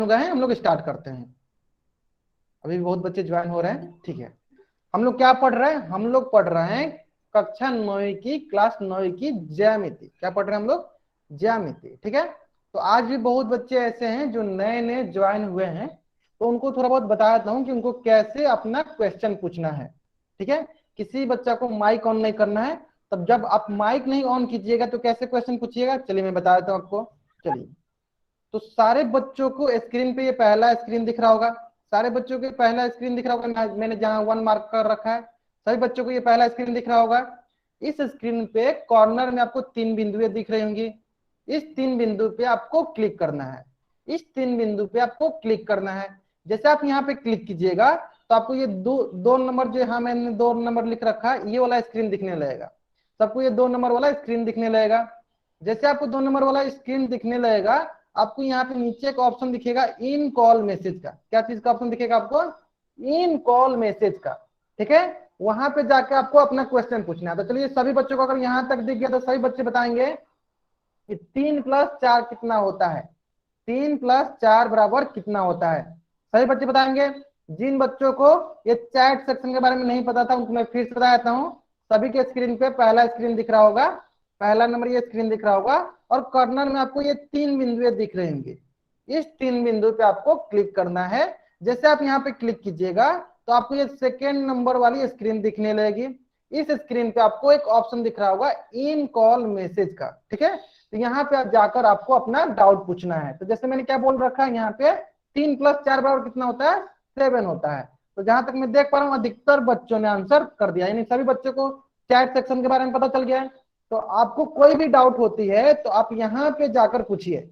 हो गए हैं, हम लोग स्टार्ट करते हैं। अभी बहुत बच्चे ज्वाइन हो रहे हैं, ठीक है। हम लोग क्या पढ़ रहे हैं? हम लोग पढ़ रहे हैं कक्षा 9 की, क्लास 9 की ज्यामिति। क्या पढ़ रहे हैं हम लोग? ज्यामिति, ठीक है। तो आज भी बहुत बच्चे ऐसे हैं जो नए नए ज्वाइन हुए हैं, तो उनको थोड़ा बहुत बता देता हूँ कि उनको कैसे अपना क्वेश्चन पूछना है, ठीक है। किसी बच्चा को माइक ऑन नहीं करना है, तब जब आप माइक नहीं ऑन कीजिएगा तो कैसे क्वेश्चन पूछिएगा, चलिए मैं बता देता हूँ आपको। चलिए, तो सारे बच्चों को स्क्रीन पे ये पहला स्क्रीन दिख रहा होगा, सारे बच्चों को पहला स्क्रीन दिख रहा होगा, मैंने जहां 1 मार्क कर रखा है, सभी बच्चों को ये पहला स्क्रीन दिख रहा होगा। इस स्क्रीन पे कॉर्नर में आपको 3 बिंदुएं दिख रही होंगी। इस 3 बिंदु पे आपको क्लिक करना है, इस 3 बिंदु पे आपको क्लिक करना है। जैसे आप यहाँ पे क्लिक कीजिएगा तो आपको ये दो नंबर, जो यहाँ मैंने 2 नंबर लिख रखा है, ये वाला स्क्रीन दिखने लगेगा। सबको ये 2 नंबर वाला स्क्रीन दिखने लगेगा। जैसे आपको 2 नंबर वाला स्क्रीन दिखने लगेगा, आपको यहाँ पे नीचे एक ऑप्शन दिखेगा इन कॉल मैसेज का। क्या चीज का ऑप्शन दिखेगा आपको? इन कॉल मैसेज का, ठीक है। वहां पे जाके आपको अपना क्वेश्चन पूछना है। तो चलिए, सभी बच्चों को अगर यहाँ तक दिख गया तो सभी बच्चे बताएंगे कि 3 + 4 कितना होता है, 3 + 4 बराबर कितना होता है। सभी बच्चे बताएंगे। जिन बच्चों को ये चैट सेक्शन के बारे में नहीं पता था उनको मैं फिर से बता देता हूँ। सभी के स्क्रीन पे पहला स्क्रीन दिख रहा होगा, पहला नंबर ये स्क्रीन दिख रहा होगा, और कॉर्नर में आपको ये 3 बिंदुएं दिख रही होंगी। इस 3 बिंदु पे आपको क्लिक करना है। जैसे आप यहाँ पे क्लिक कीजिएगा तो आपको ये सेकेंड नंबर वाली स्क्रीन दिखने लगेगी। इस स्क्रीन पे आपको एक ऑप्शन दिख रहा होगा इन कॉल मैसेज का, ठीक है। तो यहाँ पे आप जाकर आपको अपना डाउट पूछना है। तो जैसे मैंने क्या बोल रखा है, यहाँ पे 3 + 4 बराबर कितना होता है? 7 होता है। तो जहां तक मैं देख पा रहा हूँ अधिकतर बच्चों ने आंसर कर दिया, यानी सभी बच्चों को चैट सेक्शन के बारे में पता चल गया है। तो आपको कोई भी डाउट होती है तो आप यहाँ पे जाकर पूछिए।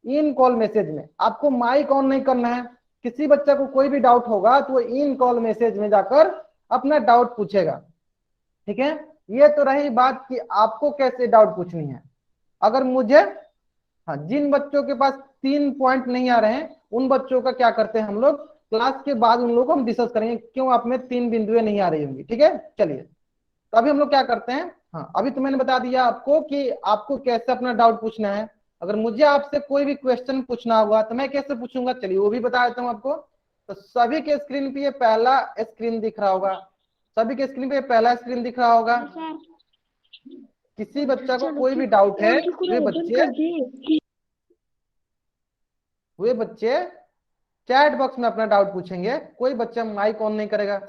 इन कॉल मैसेज में आपको माइक ऑन नहीं करना है। किसी बच्चा को कोई भी डाउट होगा तो वो इन कॉल मैसेज में जाकर अपना डाउट पूछेगा, ठीक है। ये तो रही बात कि आपको कैसे डाउट पूछनी है। अगर मुझे, हाँ, जिन बच्चों के पास 3 पॉइंट नहीं आ रहे हैं उन बच्चों का क्या करते हैं हम लोग, क्लास के बाद उन लोगों को हम डिस्कस करेंगे क्यों आप में 3 बिंदुएं नहीं आ रही होंगी, ठीक है। चलिए, तो अभी हम लोग क्या करते हैं, हाँ, अभी तो मैंने बता दिया आपको कि आपको कैसे अपना डाउट पूछना है। अगर मुझे आपसे कोई भी क्वेश्चन पूछना होगा तो मैं कैसे पूछूंगा, चलिए वो भी बता देता हूँ आपको। तो सभी के स्क्रीन पे ये पहला स्क्रीन दिख रहा होगा, सभी के स्क्रीन पे पहला स्क्रीन दिख रहा होगा। किसी बच्चा को कोई भी डाउट है, वे बच्चे चैट बॉक्स में अपना डाउट पूछेंगे। कोई बच्चा माइक ऑन नहीं करेगा।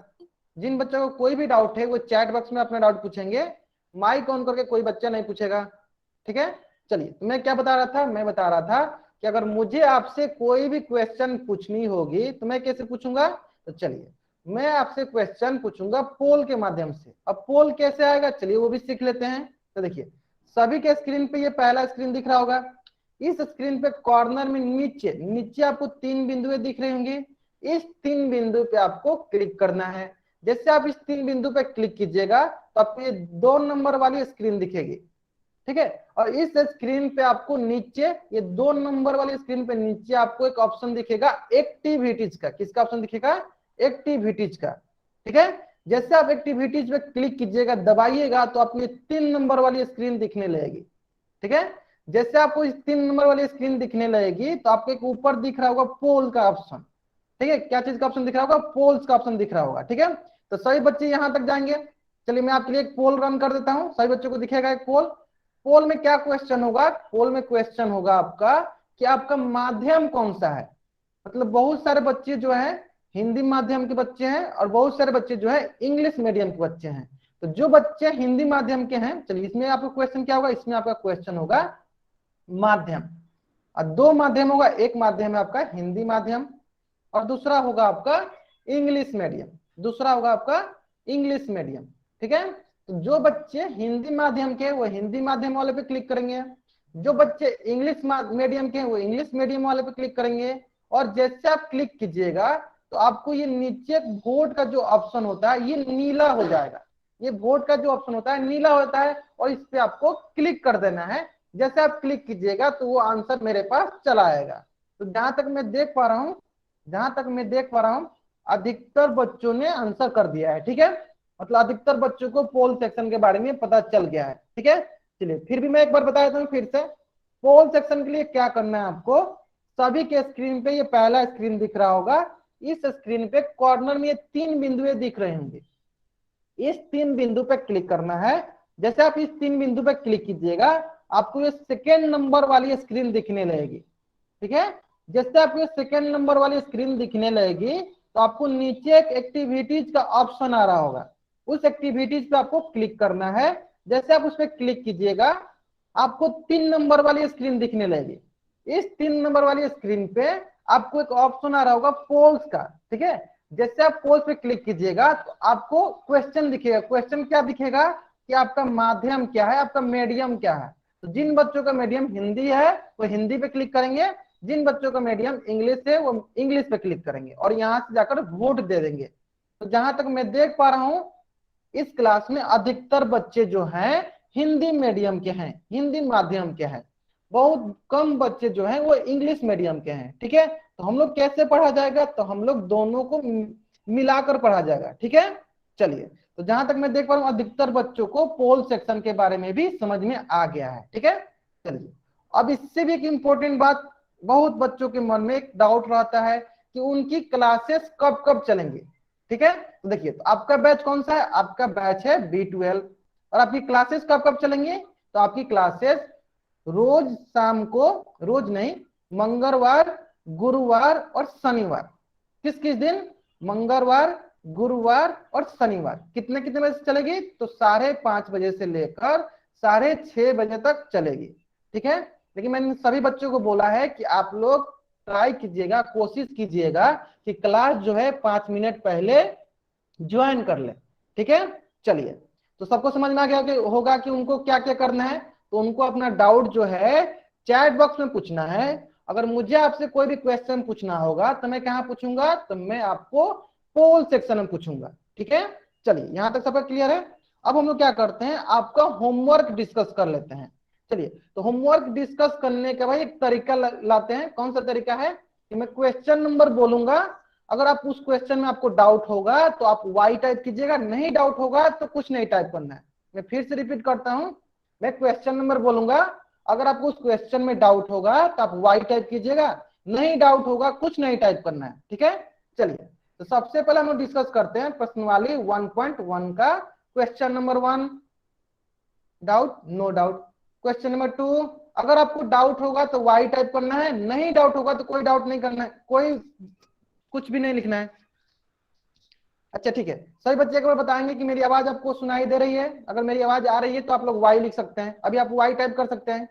जिन बच्चों को कोई भी डाउट है वो चैट बॉक्स में अपना डाउट पूछेंगे, माइक ऑन करके कोई बच्चा नहीं पूछेगा, ठीक है। चलिए, तो मैं क्या बता रहा था, मैं बता रहा था कि अगर मुझे आपसे कोई भी क्वेश्चन पूछनी होगी तो मैं कैसे पूछूंगा। तो चलिए, मैं आपसे क्वेश्चन पूछूंगा पोल के माध्यम से। अब पोल कैसे आएगा, चलिए वो भी सीख लेते हैं। तो देखिए, सभी के स्क्रीन पे ये पहला स्क्रीन दिख रहा होगा। इस स्क्रीन पे कॉर्नर में नीचे नीचे आपको 3 बिंदुएं दिख रही होंगी। इस 3 बिंदु पे आपको क्लिक करना है। जैसे आप इस 3 बिंदु पे क्लिक कीजिएगा तो आपको ये 2 नंबर वाली स्क्रीन दिखेगी, ठीक है। और इस स्क्रीन पे आपको नीचे, ये 2 नंबर वाली स्क्रीन पे नीचे आपको एक ऑप्शन दिखेगा एक्टिविटीज का। किसका ऑप्शन दिखेगा? एक्टिविटीज का, ठीक है। जैसे आप एक्टिविटीज पे क्लिक कीजिएगा, दबाइएगा, तो आपको ये 3 नंबर वाली स्क्रीन दिखने लगेगी, ठीक है। जैसे आपको इस 3 नंबर वाली स्क्रीन दिखने लगेगी तो आपको एक ऊपर दिख रहा होगा पोल का ऑप्शन, ठीक है। क्या चीज का ऑप्शन दिख रहा होगा? पोल्स का ऑप्शन दिख रहा होगा, ठीक है। तो सभी बच्चे यहां तक जाएंगे। चलिए, मैं आपके लिए एक पोल रन कर देता हूं, सभी बच्चों को दिखेगा एक पोल। पोल में क्या क्वेश्चन होगा? पोल में क्वेश्चन होगा आपका कि आपका माध्यम कौन सा है। मतलब बहुत सारे बच्चे जो है हिंदी माध्यम के बच्चे हैं और बहुत सारे बच्चे जो है इंग्लिश मीडियम के बच्चे हैं। तो जो बच्चे हिंदी माध्यम के हैं, चलिए इसमें आपका क्वेश्चन क्या होगा, इसमें आपका क्वेश्चन होगा माध्यम। और 2 माध्यम होगा, एक माध्यम है आपका हिंदी माध्यम और दूसरा होगा आपका इंग्लिश मीडियम, दूसरा होगा आपका इंग्लिश मीडियम, ठीक है। तो जो बच्चे हिंदी माध्यम के वो हिंदी माध्यम वाले पे क्लिक करेंगे, जो बच्चे इंग्लिश मीडियम के वो इंग्लिश मीडियम वाले पे क्लिक करेंगे। और जैसे आप क्लिक कीजिएगा तो आपको ये नीचे वोट का जो ऑप्शन होता है ये नीला हो जाएगा। ये वोट का जो ऑप्शन होता है नीला होता है और इस पे आपको क्लिक कर देना है। जैसे आप क्लिक कीजिएगा तो वो आंसर मेरे पास चला आएगा। तो जहां तक मैं देख पा रहा हूं, जहां तक मैं देख पा रहा हूं, अधिकतर बच्चों ने आंसर कर दिया है, ठीक है। मतलब अधिकतर बच्चों को पोल सेक्शन के बारे में पता चल गया है, ठीक है। चलिए, फिर भी मैं एक बार बता देता हूँ फिर से। पोल सेक्शन के लिए क्या करना है आपको, सभी के स्क्रीन पे ये पहला स्क्रीन दिख रहा होगा। इस स्क्रीन पे कॉर्नर में ये 3 बिंदुएं दिख रहे होंगे। इस 3 बिंदु पे क्लिक करना है। जैसे आप इस 3 बिंदु पे क्लिक कीजिएगा, आपको ये सेकेंड नंबर वाली स्क्रीन दिखने लगेगी। ठीक है, जैसे आपको ये सेकेंड नंबर वाली स्क्रीन दिखने लगेगी तो आपको नीचे एक एक्टिविटीज का ऑप्शन आ रहा होगा। उस एक्टिविटीज पे आपको क्लिक करना है। जैसे आप उस पर क्लिक कीजिएगा, आपको 3 नंबर वाली स्क्रीन दिखने लगेगी। इस 3 नंबर वाली स्क्रीन पे आपको एक ऑप्शन आ रहा होगा पोल्स का। ठीक है, जैसे आप पोल्स पे क्लिक कीजिएगा तो आपको क्वेश्चन दिखेगा। क्वेश्चन क्या दिखेगा कि आपका माध्यम क्या है, आपका मीडियम क्या है। तो जिन बच्चों का मीडियम हिंदी है वो हिंदी पे क्लिक करेंगे, जिन बच्चों का मीडियम इंग्लिश है वो इंग्लिश पे क्लिक करेंगे और यहां से जाकर वोट दे देंगे। तो जहां तक मैं देख पा रहा हूं, इस क्लास में अधिकतर बच्चे जो हैं हिंदी मीडियम के हैं, हिंदी माध्यम के हैं। बहुत कम बच्चे जो हैं वो इंग्लिश मीडियम के हैं। ठीक है, तो हम लोग कैसे पढ़ा जाएगा, तो हम लोग दोनों को मिलाकर पढ़ा जाएगा। ठीक है, चलिए, तो जहां तक मैं देख पा रहा हूं अधिकतर बच्चों को पोल सेक्शन के बारे में भी समझ में आ गया है। ठीक है, चलिए, अब इससे भी एक इंपॉर्टेंट बात, बहुत बच्चों के मन में एक डाउट रहता है कि उनकी क्लासेस कब कब चलेंगी। ठीक है, तो देखिए, तो आपका बैच कौन सा है, आपका बैच है B12। और आपकी क्लासेस कब कब चलेंगी, तो आपकी क्लासेस रोज शाम को, रोज नहीं, मंगलवार, गुरुवार और शनिवार। किस किस दिन, मंगलवार, गुरुवार और शनिवार। कितने कितने बजे से चलेगी, तो 5:30 बजे से लेकर 6:30 बजे तक चलेगी। ठीक है, लेकिन मैंने सभी बच्चों को बोला है कि आप लोग ट्राई कीजिएगा, कोशिश कीजिएगा कि क्लास जो है 5 मिनट पहले ज्वाइन कर ले। ठीक है, चलिए, तो सबको समझ में आ गया कि होगा कि उनको क्या क्या करना है। तो उनको अपना डाउट जो है चैट बॉक्स में पूछना है। अगर मुझे आपसे कोई भी क्वेश्चन पूछना होगा तो मैं कहां पूछूंगा, तो मैं आपको पोल सेक्शन में पूछूंगा। ठीक है, चलिए, यहां तक सबका क्लियर है। अब हम लोग क्या करते हैं, आपका होमवर्क डिस्कस कर लेते हैं। चलिए, तो होमवर्क डिस्कस करने का भाई एक तरीका लाते हैं। कौन सा तरीका है कि मैं क्वेश्चन नंबर बोलूंगा, अगर आप उस क्वेश्चन में आपको डाउट होगा तो आप वाई टाइप कीजिएगा, नहीं डाउट होगा तो कुछ नहीं टाइप करना है। मैं फिर से रिपीट करता हूं, मैं क्वेश्चन नंबर बोलूंगा, अगर आपको उस क्वेश्चन में डाउट होगा तो आप वाई टाइप कीजिएगा, नहीं डाउट होगा कुछ नहीं टाइप करना है। ठीक है, चलिए, तो सबसे पहले हम लोग डिस्कस करते हैं प्रश्नवाली 1.1 का question number 1, doubt no doubt. Question number 2, अगर आपको डाउट होगा तो वाई टाइप करना है, नहीं डाउट होगा तो कोई डाउट नहीं करना है, कोई कुछ भी नहीं लिखना है। अच्छा, ठीक है, सभी बच्चे एक बार बताएंगे कि मेरी आवाज आपको सुनाई दे रही है। अगर मेरी आवाज आ रही है तो आप लोग वाई लिख सकते हैं, अभी आप वाई टाइप कर सकते हैं।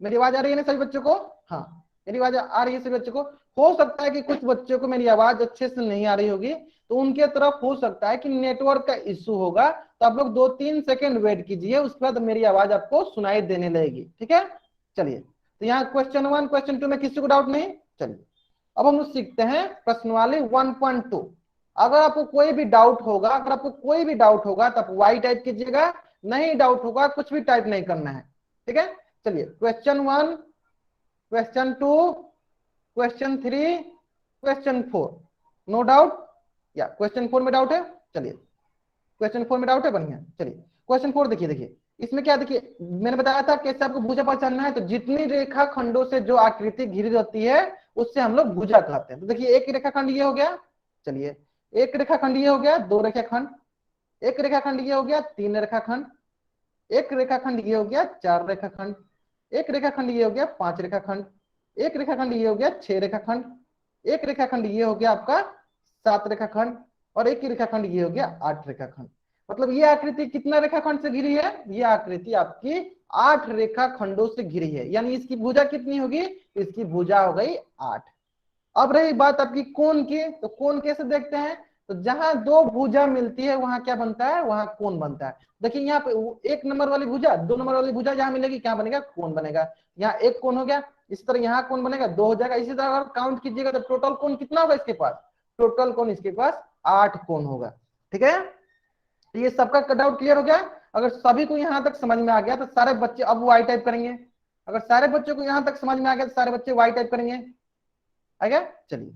मेरी आवाज आ रही है ना सभी बच्चों को, हाँ, मेरी आवाज आ रही है सभी बच्चों को। हो सकता है कि कुछ बच्चों को मेरी आवाज अच्छे से नहीं आ रही होगी, तो उनके तरफ हो सकता है कि नेटवर्क का इश्यू होगा। तो आप लोग 2-3 सेकेंड वेट कीजिए, उसके बाद मेरी आवाज आपको सुनाई देने लगेगी। ठीक है, चलिए, तो यहाँ क्वेश्चन 1 क्वेश्चन 2 में किसी को डाउट नहीं। चलिए, अब हम लोग सीखते हैं प्रश्नवाली 1.2। अगर आपको कोई भी डाउट होगा, अगर आपको कोई भी डाउट होगा तो आप वाई टाइप कीजिएगा, नहीं डाउट होगा कुछ भी टाइप नहीं करना है। ठीक है, चलिए, question 1, question 2, question 3, question 4, no doubt, या क्वेश्चन 4 में डाउट है। चलिए, क्वेश्चन 4 में डाउट है, बढ़िया। चलिए, क्वेश्चन 4 देखिए, देखिए इसमें क्या, देखिए मैंने बताया था कैसे आपको भुजा पहचानना है। तो जितनी रेखा खंडों से जो आकृति घिरी रहती है उससे हम लोग भुजा कहते हैं। तो देखिए, एक रेखाखंड ये हो गया, चलिए, एक रेखाखंड ये हो गया, 2 रेखाखंड, एक रेखाखंड ये हो गया, 3 रेखाखंड, एक रेखाखंड ये हो गया, 4 रेखाखंड, एक रेखाखंड ये हो गया, 5 रेखाखंड, एक रेखाखंड ये हो गया, 6 रेखाखंड, एक रेखाखंड ये हो गया आपका 7 रेखाखंड, और एक रेखाखंड ये हो गया 8 रेखाखंड। मतलब ये आकृति कितना रेखाखंड से घिरी है, ये आकृति आपकी 8 रेखाखंडों से घिरी है। यानी इसकी भुजा कितनी होगी, इसकी भुजा हो गई 8। अब रही बात आपकी कोण की, तो कोण कैसे देखते हैं, तो जहां 2 भुजा मिलती है वहां क्या बनता है, वहां कोण बनता है। देखिए यहाँ पे 1 नंबर वाली भुजा, 2 नंबर वाली भुजा जहां मिलेगी क्या बनेगा, कोण बनेगा। यहाँ एक कोण हो गया, इस तरह यहाँ कोण बनेगा, 2 हो जाएगा। इसी तरह अगर काउंट कीजिएगा तो टोटल कोण कितना होगा इसके पास, टोटल कोण इसके पास 8 कोण होगा। ठीक है, तो ये सबका डाउट क्लियर हो गया। अगर सभी को यहाँ तक समझ में आ गया तो सारे बच्चे अब वाई टाइप करेंगे। अगर सारे बच्चों को यहाँ तक समझ में आ गया तो सारे बच्चे वाई टाइप करेंगे। आ गया, चलिए,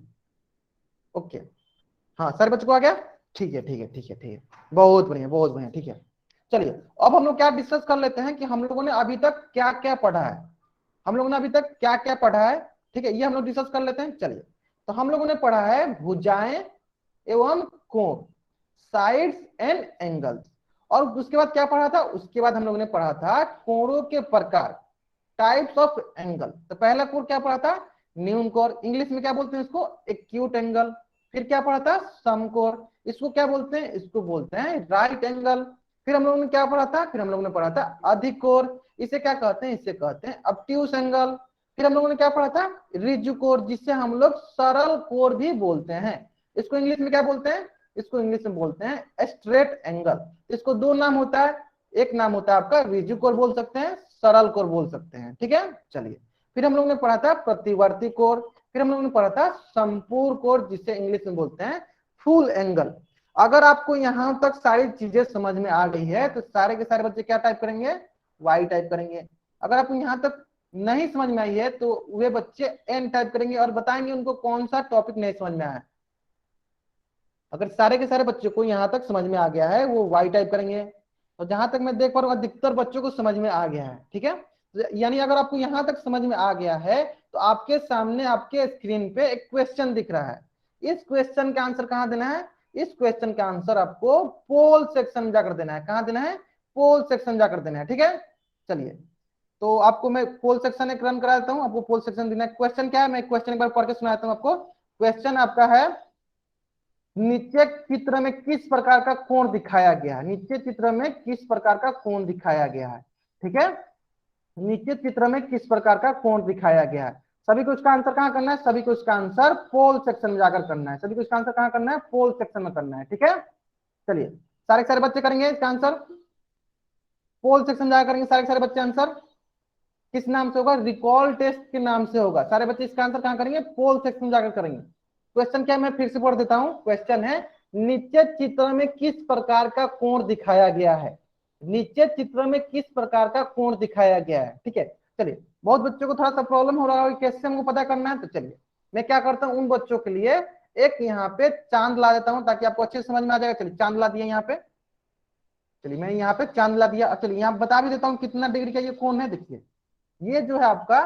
ओके, हाँ सारे बच्चों को आ गया। ठीक है, ठीक है, ठीक है, ठीक है, बहुत बढ़िया, बहुत बढ़िया। ठीक है, चलिए, अब हम लोग क्या डिस्कस कर लेते हैं कि हम लोगों ने अभी तक क्या क्या पढ़ा है। हम लोगों ने अभी तक क्या क्या पढ़ा है, ठीक है, ये हम लोग डिस्कस कर लेते हैं। चलिए, तो हम लोगों ने पढ़ा है भुजाएं एवं कोण, साइड्स एंड एंगल्स। और उसके बाद क्या पढ़ा था, उसके बाद हम लोगों ने पढ़ा था कोणों के प्रकार, टाइप्स ऑफ एंगल। तो पहला कोण क्या पढ़ा था, न्यून कोण, इंग्लिश में क्या बोलते हैं इसको, एक्यूट एंगल। फिर क्या पढ़ा था, समकोण, इसको क्या बोलते हैं, इसको बोलते हैं राइट एंगल। फिर हम लोगों ने क्या पढ़ा था, फिर हम लोगों ने पढ़ा था अधिक कोण, इसे क्या कहते हैं, इसे कहते हैं ऑब्ट्यूस एंगल। फिर हम लोगों ने क्या पढ़ा था, रिजु कोण, जिसे हम लोग सरल कोण भी बोलते हैं। इसको इंग्लिश में क्या बोलते हैं, इसको इंग्लिश में बोलते हैं स्ट्रेट एंगल। इसको दो नाम होता है, एक नाम होता है आपका रिजु कोण बोल सकते हैं, सरल कोण बोल सकते हैं, ठीक है। चलिए, फिर हम लोगों ने पढ़ा था प्रतिवर्ती कोण, फिर हम लोगों ने पढ़ा था संपूर्ण कोण, जिसे इंग्लिश में बोलते हैं फुल एंगल। अगर आपको यहां तक सारी चीजें समझ में आ गई है तो सारे के सारे बच्चे क्या टाइप करेंगे, वाई टाइप करेंगे। अगर आपको यहां तक नहीं समझ में आई है तो वे बच्चे एन टाइप करेंगे और बताएंगे उनको कौन सा टॉपिक नहीं समझ में आया। अगर सारे के सारे बच्चों को यहां तक समझ में आ गया है वो वाई टाइप करेंगे, और जहां तक मैं देख पा रहा हूँ अधिकतर बच्चों को समझ में आ गया है, ठीक है। यानी अगर आपको यहां तक समझ में आ गया है तो आपके सामने आपके स्क्रीन पे एक क्वेश्चन दिख रहा है। इस क्वेश्चन का आंसर कहाँ देना है, इस क्वेश्चन का आंसर आपको पोल सेक्शन में जाकर देना है। कहाँ देना है, पोल सेक्शन जाकर देना है, ठीक है। चलिए, तो आपको मैं पोल सेक्शन एक रन करा देता हूँ, आपको पोल सेक्शन देना है। क्वेश्चन क्या है, मैं क्वेश्चन एक बार पढ़ के सुनाता हूँ आपको। क्वेश्चन आपका है, नीचे चित्र में किस प्रकार का कोण दिखाया गया है, नीचे चित्र में किस प्रकार का कोण दिखाया गया है, ठीक है। नीचे चित्र में किस प्रकार का कोण दिखाया गया है, सभी को इसका आंसर कहां करना है, सभी को इसका आंसर पोल सेक्शन में जाकर करना है, सभी को इसका आंसर कहां करना है, पोल सेक्शन में करना है, ठीक है। चलिए, सारे सारे बच्चे करेंगे इसका आंसर, पोल सेक्शन में जाकर करेंगे सारे सारे बच्चे। आंसर किस नाम से होगा, रिकॉल टेस्ट के नाम से होगा। सारे बच्चे इसका आंसर कहां करेंगे, पोल सेक्शन में जाकर करेंगे। क्वेश्चन क्या है, मैं फिर से पढ़ देता हूं। क्वेश्चन है, नीचे चित्र में किस प्रकार का कोण दिखाया गया है, नीचे चित्र में किस प्रकार का कोण दिखाया गया है, ठीक है। चलिए, बहुत बच्चों को थोड़ा सा प्रॉब्लम हो रहा है कैसे हमको पता करना है, तो चलिए मैं क्या करता हूँ, उन बच्चों के लिए एक यहाँ पे चांद ला देता हूँ ताकि आपको अच्छे से समझ में आ जाएगा। चलिए, चांद ला दिया यहाँ पे, चलिए मैं यहाँ पे चांद ला दिया। चलिए यहाँ बता भी देता हूँ कितना डिग्री का ये कोण है। देखिए, ये जो है आपका,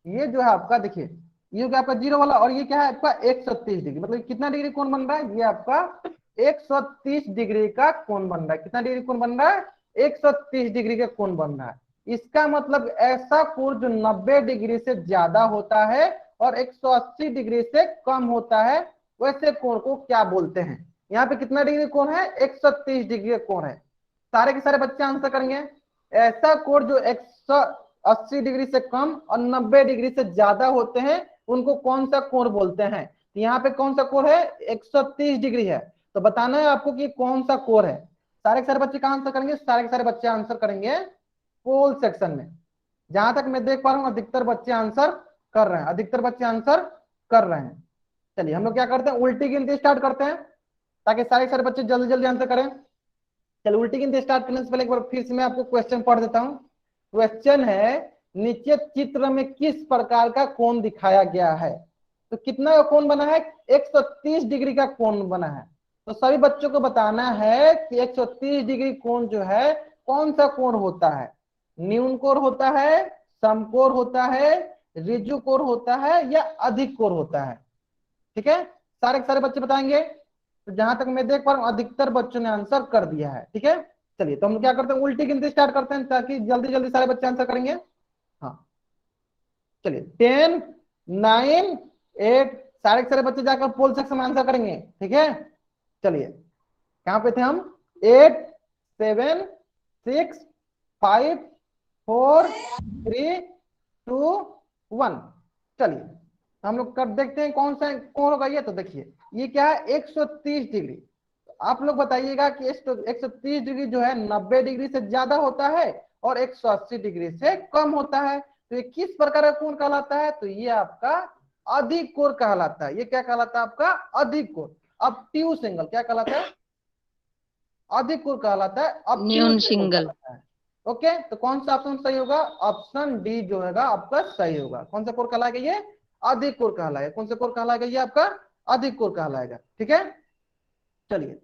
ये जो है आपका, देखिए ये क्या आपका जीरो वाला, और ये क्या है आपका 130 डिग्री, मतलब कितना डिग्री कोण बन रहा है, ये आपका 130 डिग्री का कोण बन रहा है। कितना डिग्री कोण बन रहा है, 130 डिग्री का कोण बन रहा है। इसका मतलब ऐसा कोण जो 90 डिग्री से ज्यादा होता है और 180 डिग्री से कम होता है, वैसे कोण को क्या बोलते हैं। यहाँ पे कितना डिग्री कोण है, 130 डिग्री का कोण है। सारे के सारे बच्चे आंसर करेंगे, ऐसा कोण जो 180 डिग्री से कम और 90 डिग्री से ज्यादा होते हैं उनको कौन सा कोण बोलते हैं। तो यहाँ पे कौन सा कोण है, 130 डिग्री है। तो बताना है आपको कि कौन सा कोण है। सारे के सारे बच्चे कहाँ आंसर करेंगे, सारे के सारे बच्चे आंसर करेंगे पोल सेक्शन में। जहां तक मैं देख पा रहा हूँ अधिकतर बच्चे आंसर कर रहे हैं, अधिकतर बच्चे आंसर कर रहे हैं। चलिए हम लोग क्या करते हैं, उल्टी गिनती स्टार्ट करते हैं ताकि सारे सारे बच्चे जल्दी जल्दी आंसर करें। चलो, उल्टी गिनती स्टार्ट करने से पहले एक बार फिर से मैं आपको क्वेश्चन पढ़ देता हूँ। क्वेश्चन है, नीचे चित्र में किस प्रकार का कोण दिखाया गया है। तो कितना का कोण बना है, 130 डिग्री का कोण बना है। तो सभी बच्चों को बताना है कि 130 डिग्री कोण जो है कौन सा कोण होता है, न्यून कोण होता है, समकोण होता है, ऋजु कोण होता है या अधिक कोण होता है, ठीक है। सारे के सारे बच्चे बताएंगे। तो जहां तक मैं देख पा रहा हूँ अधिकतर बच्चों ने आंसर कर दिया है, ठीक है। चलिए, तो हम क्या करते हैं, उल्टी गिनती स्टार्ट करते हैं ताकि जल्दी जल्दी सारे बच्चे आंसर करेंगे। हाँ, चलिए 10 9 8, सारे के सारे बच्चे जाकर पोल सेक्शन में आंसर करेंगे, ठीक है। चलिए, कहां पे थे हम, 8 7 6 5 4 3 2 1। चलिए, तो हम लोग कर देखते हैं कौन सा कौन होगा ये। तो देखिए ये क्या है, 130 डिग्री। तो आप लोग बताइएगा कि 130 डिग्री जो है 90 डिग्री से ज्यादा होता है और 180 डिग्री से कम होता है। तो ये किस प्रकार का कोण कहलाता है, तो ये आपका अधिक कोण कहलाता है। ये क्या कहलाता है, आपका अधिक कोण, ऑब्ट्यूस एंगल। क्या कहलाता है, अधिक कोण कहलाता है, न्यून ऑब्ट्यूस एंगल सिंगल। कहलाता है। ओके, तो कौन सा ऑप्शन सही होगा, ऑप्शन डी जो है आपका सही होगा। कौन सा कोण कहलाएगा, ये अधिक कोण कहलाएगा। कौन सा कोण कहलाएगा, ये आपका अधिक कोण कहलाएगा, ठीक है। चलिए,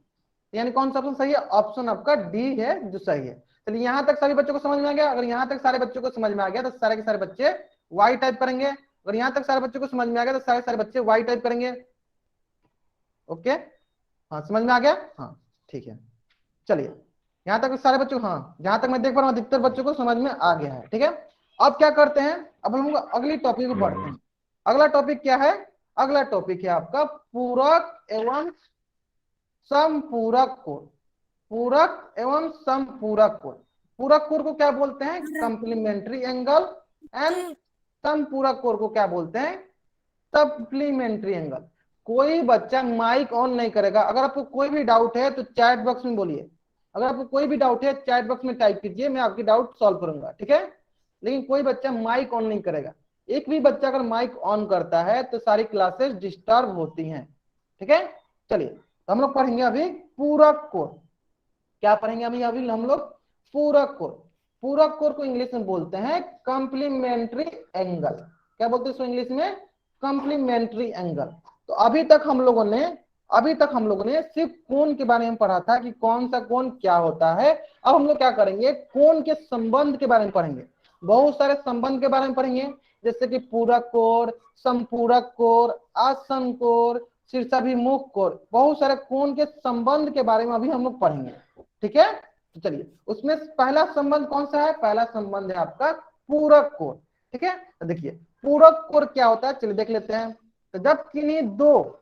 यानी कौन सा ऑप्शन सही है, ऑप्शन आपका डी है जो सही है। चलिए यहाँ तक सभी बच्चों को समझ में आ गया। अगर यहाँ तक सारे बच्चों को समझ में आ गया तो सारे के सारे बच्चे वाई टाइप करेंगे। अगर यहाँ तक सारे बच्चों को समझ में आ गया तो सारे सारे बच्चे वाई टाइप करेंगे। ओके, हाँ समझ में आ गया, हाँ ठीक है। चलिए यहाँ तक सारे बच्चों, हाँ जहां तक मैं देख पा रहा हूँ अधिकतर बच्चों को समझ में आ गया है। ठीक है, अब क्या करते हैं, अब हम लोग अगली टॉपिक को बढ़ते हैं। अगला टॉपिक क्या है, अगला टॉपिक है आपका पूरक एवं समपूरक कोण। पूरक एवं समपूरक कोण। पूरक कोण को क्या बोलते हैं, कंप्लीमेंट्री एंगल, एंड समपूरक कोण को क्या बोलते हैं, सप्लीमेंट्री एंगल। कोई बच्चा माइक ऑन नहीं करेगा। अगर आपको कोई भी डाउट है तो चैट बॉक्स में बोलिए। अगर आपको कोई भी डाउट है चैट बॉक्स में टाइप कीजिए, मैं आपकी डाउट सॉल्व करूंगा। ठीक है, लेकिन कोई बच्चा माइक ऑन नहीं करेगा। एक भी बच्चा अगर माइक ऑन करता है तो सारी क्लासेस डिस्टर्ब होती हैं। ठीक है, चलिए तो हम लोग पढ़ेंगे अभी पूरक कोण। क्या पढ़ेंगे अभी, अभी हम लोग पूरक कोण। पूरक कोण को इंग्लिश में बोलते हैं कॉम्प्लीमेंट्री एंगल। क्या बोलते हैं इसको इंग्लिश में, कॉम्प्लीमेंट्री एंगल। तो अभी तक हम लोगों ने सिर्फ कोण के बारे में पढ़ा था कि कौन सा कोण क्या होता है। अब हम लोग क्या करेंगे, कोण के संबंध के बारे में पढ़ेंगे। बहुत सारे संबंध के बारे में पढ़ेंगे, जैसे कि पूरक कोण, संपूरक कोण, आसन कोण, शीर्षाभिमुख कोण। बहुत सारे कोण के संबंध के बारे में अभी हम लोग पढ़ेंगे। ठीक है, तो चलिए उसमें पहला संबंध कौन सा है, पहला संबंध है आपका पूरक कोण। ठीक है, तो देखिए पूरक कोण क्या होता है, चलिए देख लेते हैं। तो जब किन्हीं दो,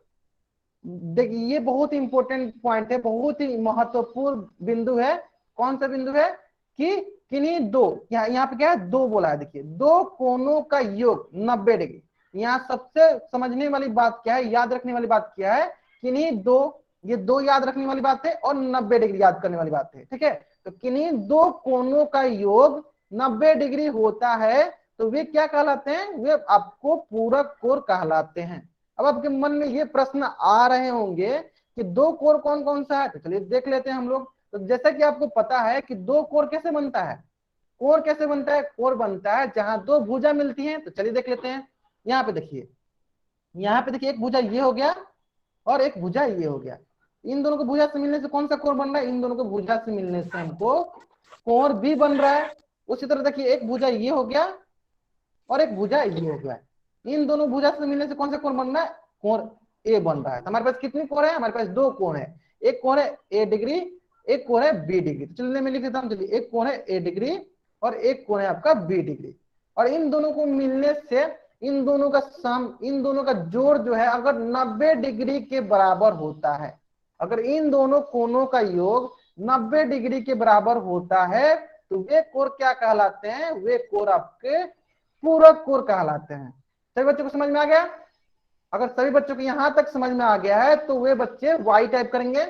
देखिए ये बहुत इंपॉर्टेंट पॉइंट है, बहुत ही महत्वपूर्ण बिंदु है। कौन सा बिंदु है कि किन्हीं दो, यहाँ पे क्या है, दो बोला है। देखिए दो कोणों का योग 90 डिग्री। यहाँ सबसे समझने वाली बात क्या है, याद रखने वाली बात क्या है, किन्हीं दो, ये दो याद रखने वाली बात है और 90 डिग्री याद करने वाली बात है। ठीक है, तो किन्हीं दो कोणों का योग 90 डिग्री होता है तो वे क्या कहलाते हैं, वे आपको पूरक कोण कहलाते हैं। अब आपके मन में ये प्रश्न आ रहे होंगे कि दो कोण कौन कौन सा है, तो चलिए देख लेते हैं हम लोग। तो जैसा कि आपको पता है कि दो कोण कैसे बनता है, कोण कैसे बनता है, कोण बनता है जहां दो भुजा मिलती हैं। तो चलिए देख लेते हैं। यहाँ पे देखिए, यहाँ पे देखिए एक भुजा ये हो गया और एक भुजा ये हो गया। इन दोनों को भुजा से मिलने से कौन सा कोण बन रहा है, इन दोनों को भुजा से मिलने से हमको कोण भी बन रहा है। उसी तरह देखिए एक भुजा ये हो गया और एक भुजा ये हो गया। इन दोनों भुजा से मिलने से कौन सा कोण बन रहा है, कोण ए बन रहा है। हमारे पास कितने कोण है, हमारे पास दो कोण है। एक कोण है ए डिग्री, एक कोण है बी डिग्री। चलिए मैं लिख देता हूँ, चलिए एक कोण है ए डिग्री और एक कोण है आपका बी डिग्री। और इन दोनों को मिलने से इन दोनों का सम, इन दोनों का जोड़ जो है अगर 90 डिग्री के बराबर होता है, अगर इन दोनों कोणों का योग 90 डिग्री के बराबर होता है तो वे कोण क्या कहलाते हैं, वे कोण आपके पूरक कोण कहलाते हैं। सभी बच्चों को समझ में आ गया। अगर सभी बच्चों को यहां तक समझ में आ गया है तो वे बच्चे वाई टाइप करेंगे।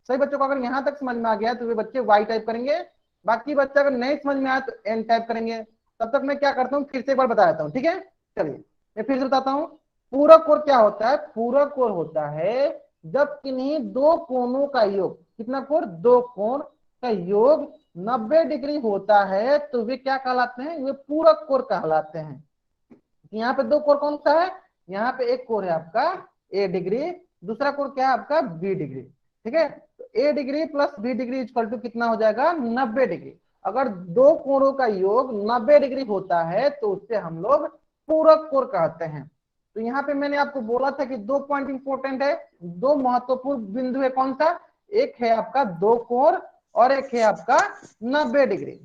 सभी बच्चों को अगर यहां तक समझ में आ गया है तो वे बच्चे वाई टाइप करेंगे। बाकी बच्चे अगर नहीं समझ में आया तो एन टाइप करेंगे। तब तक मैं क्या करता हूँ, फिर से एक बार बता देता हूँ। ठीक है, चलिए मैं फिर से बताता हूँ। पूरक कोण क्या होता है, पूरक कोण होता है जब किन्हीं दो कोणों का योग, कितना कोण, दो कोण का योग 90 डिग्री होता है तो वे क्या कहलाते हैं, वे पूरक कोण कहलाते हैं। यहाँ पे दो कोण कौन सा है, यहाँ पे एक कोण है आपका ए डिग्री, दूसरा कोण क्या है आपका बी डिग्री। ठीक है, तो A degree plus B degree equal to कितना हो जाएगा, 90 डिग्री। अगर दो कोणों का योग 90 डिग्री होता है तो उससे हम लोग पूरक कोण कहते हैं। तो यहाँ पे मैंने आपको बोला था कि दो पॉइंट इंपॉर्टेंट है, दो महत्वपूर्ण बिंदु है। कौन सा, एक है आपका दो कोण और एक है आपका 90 डिग्री।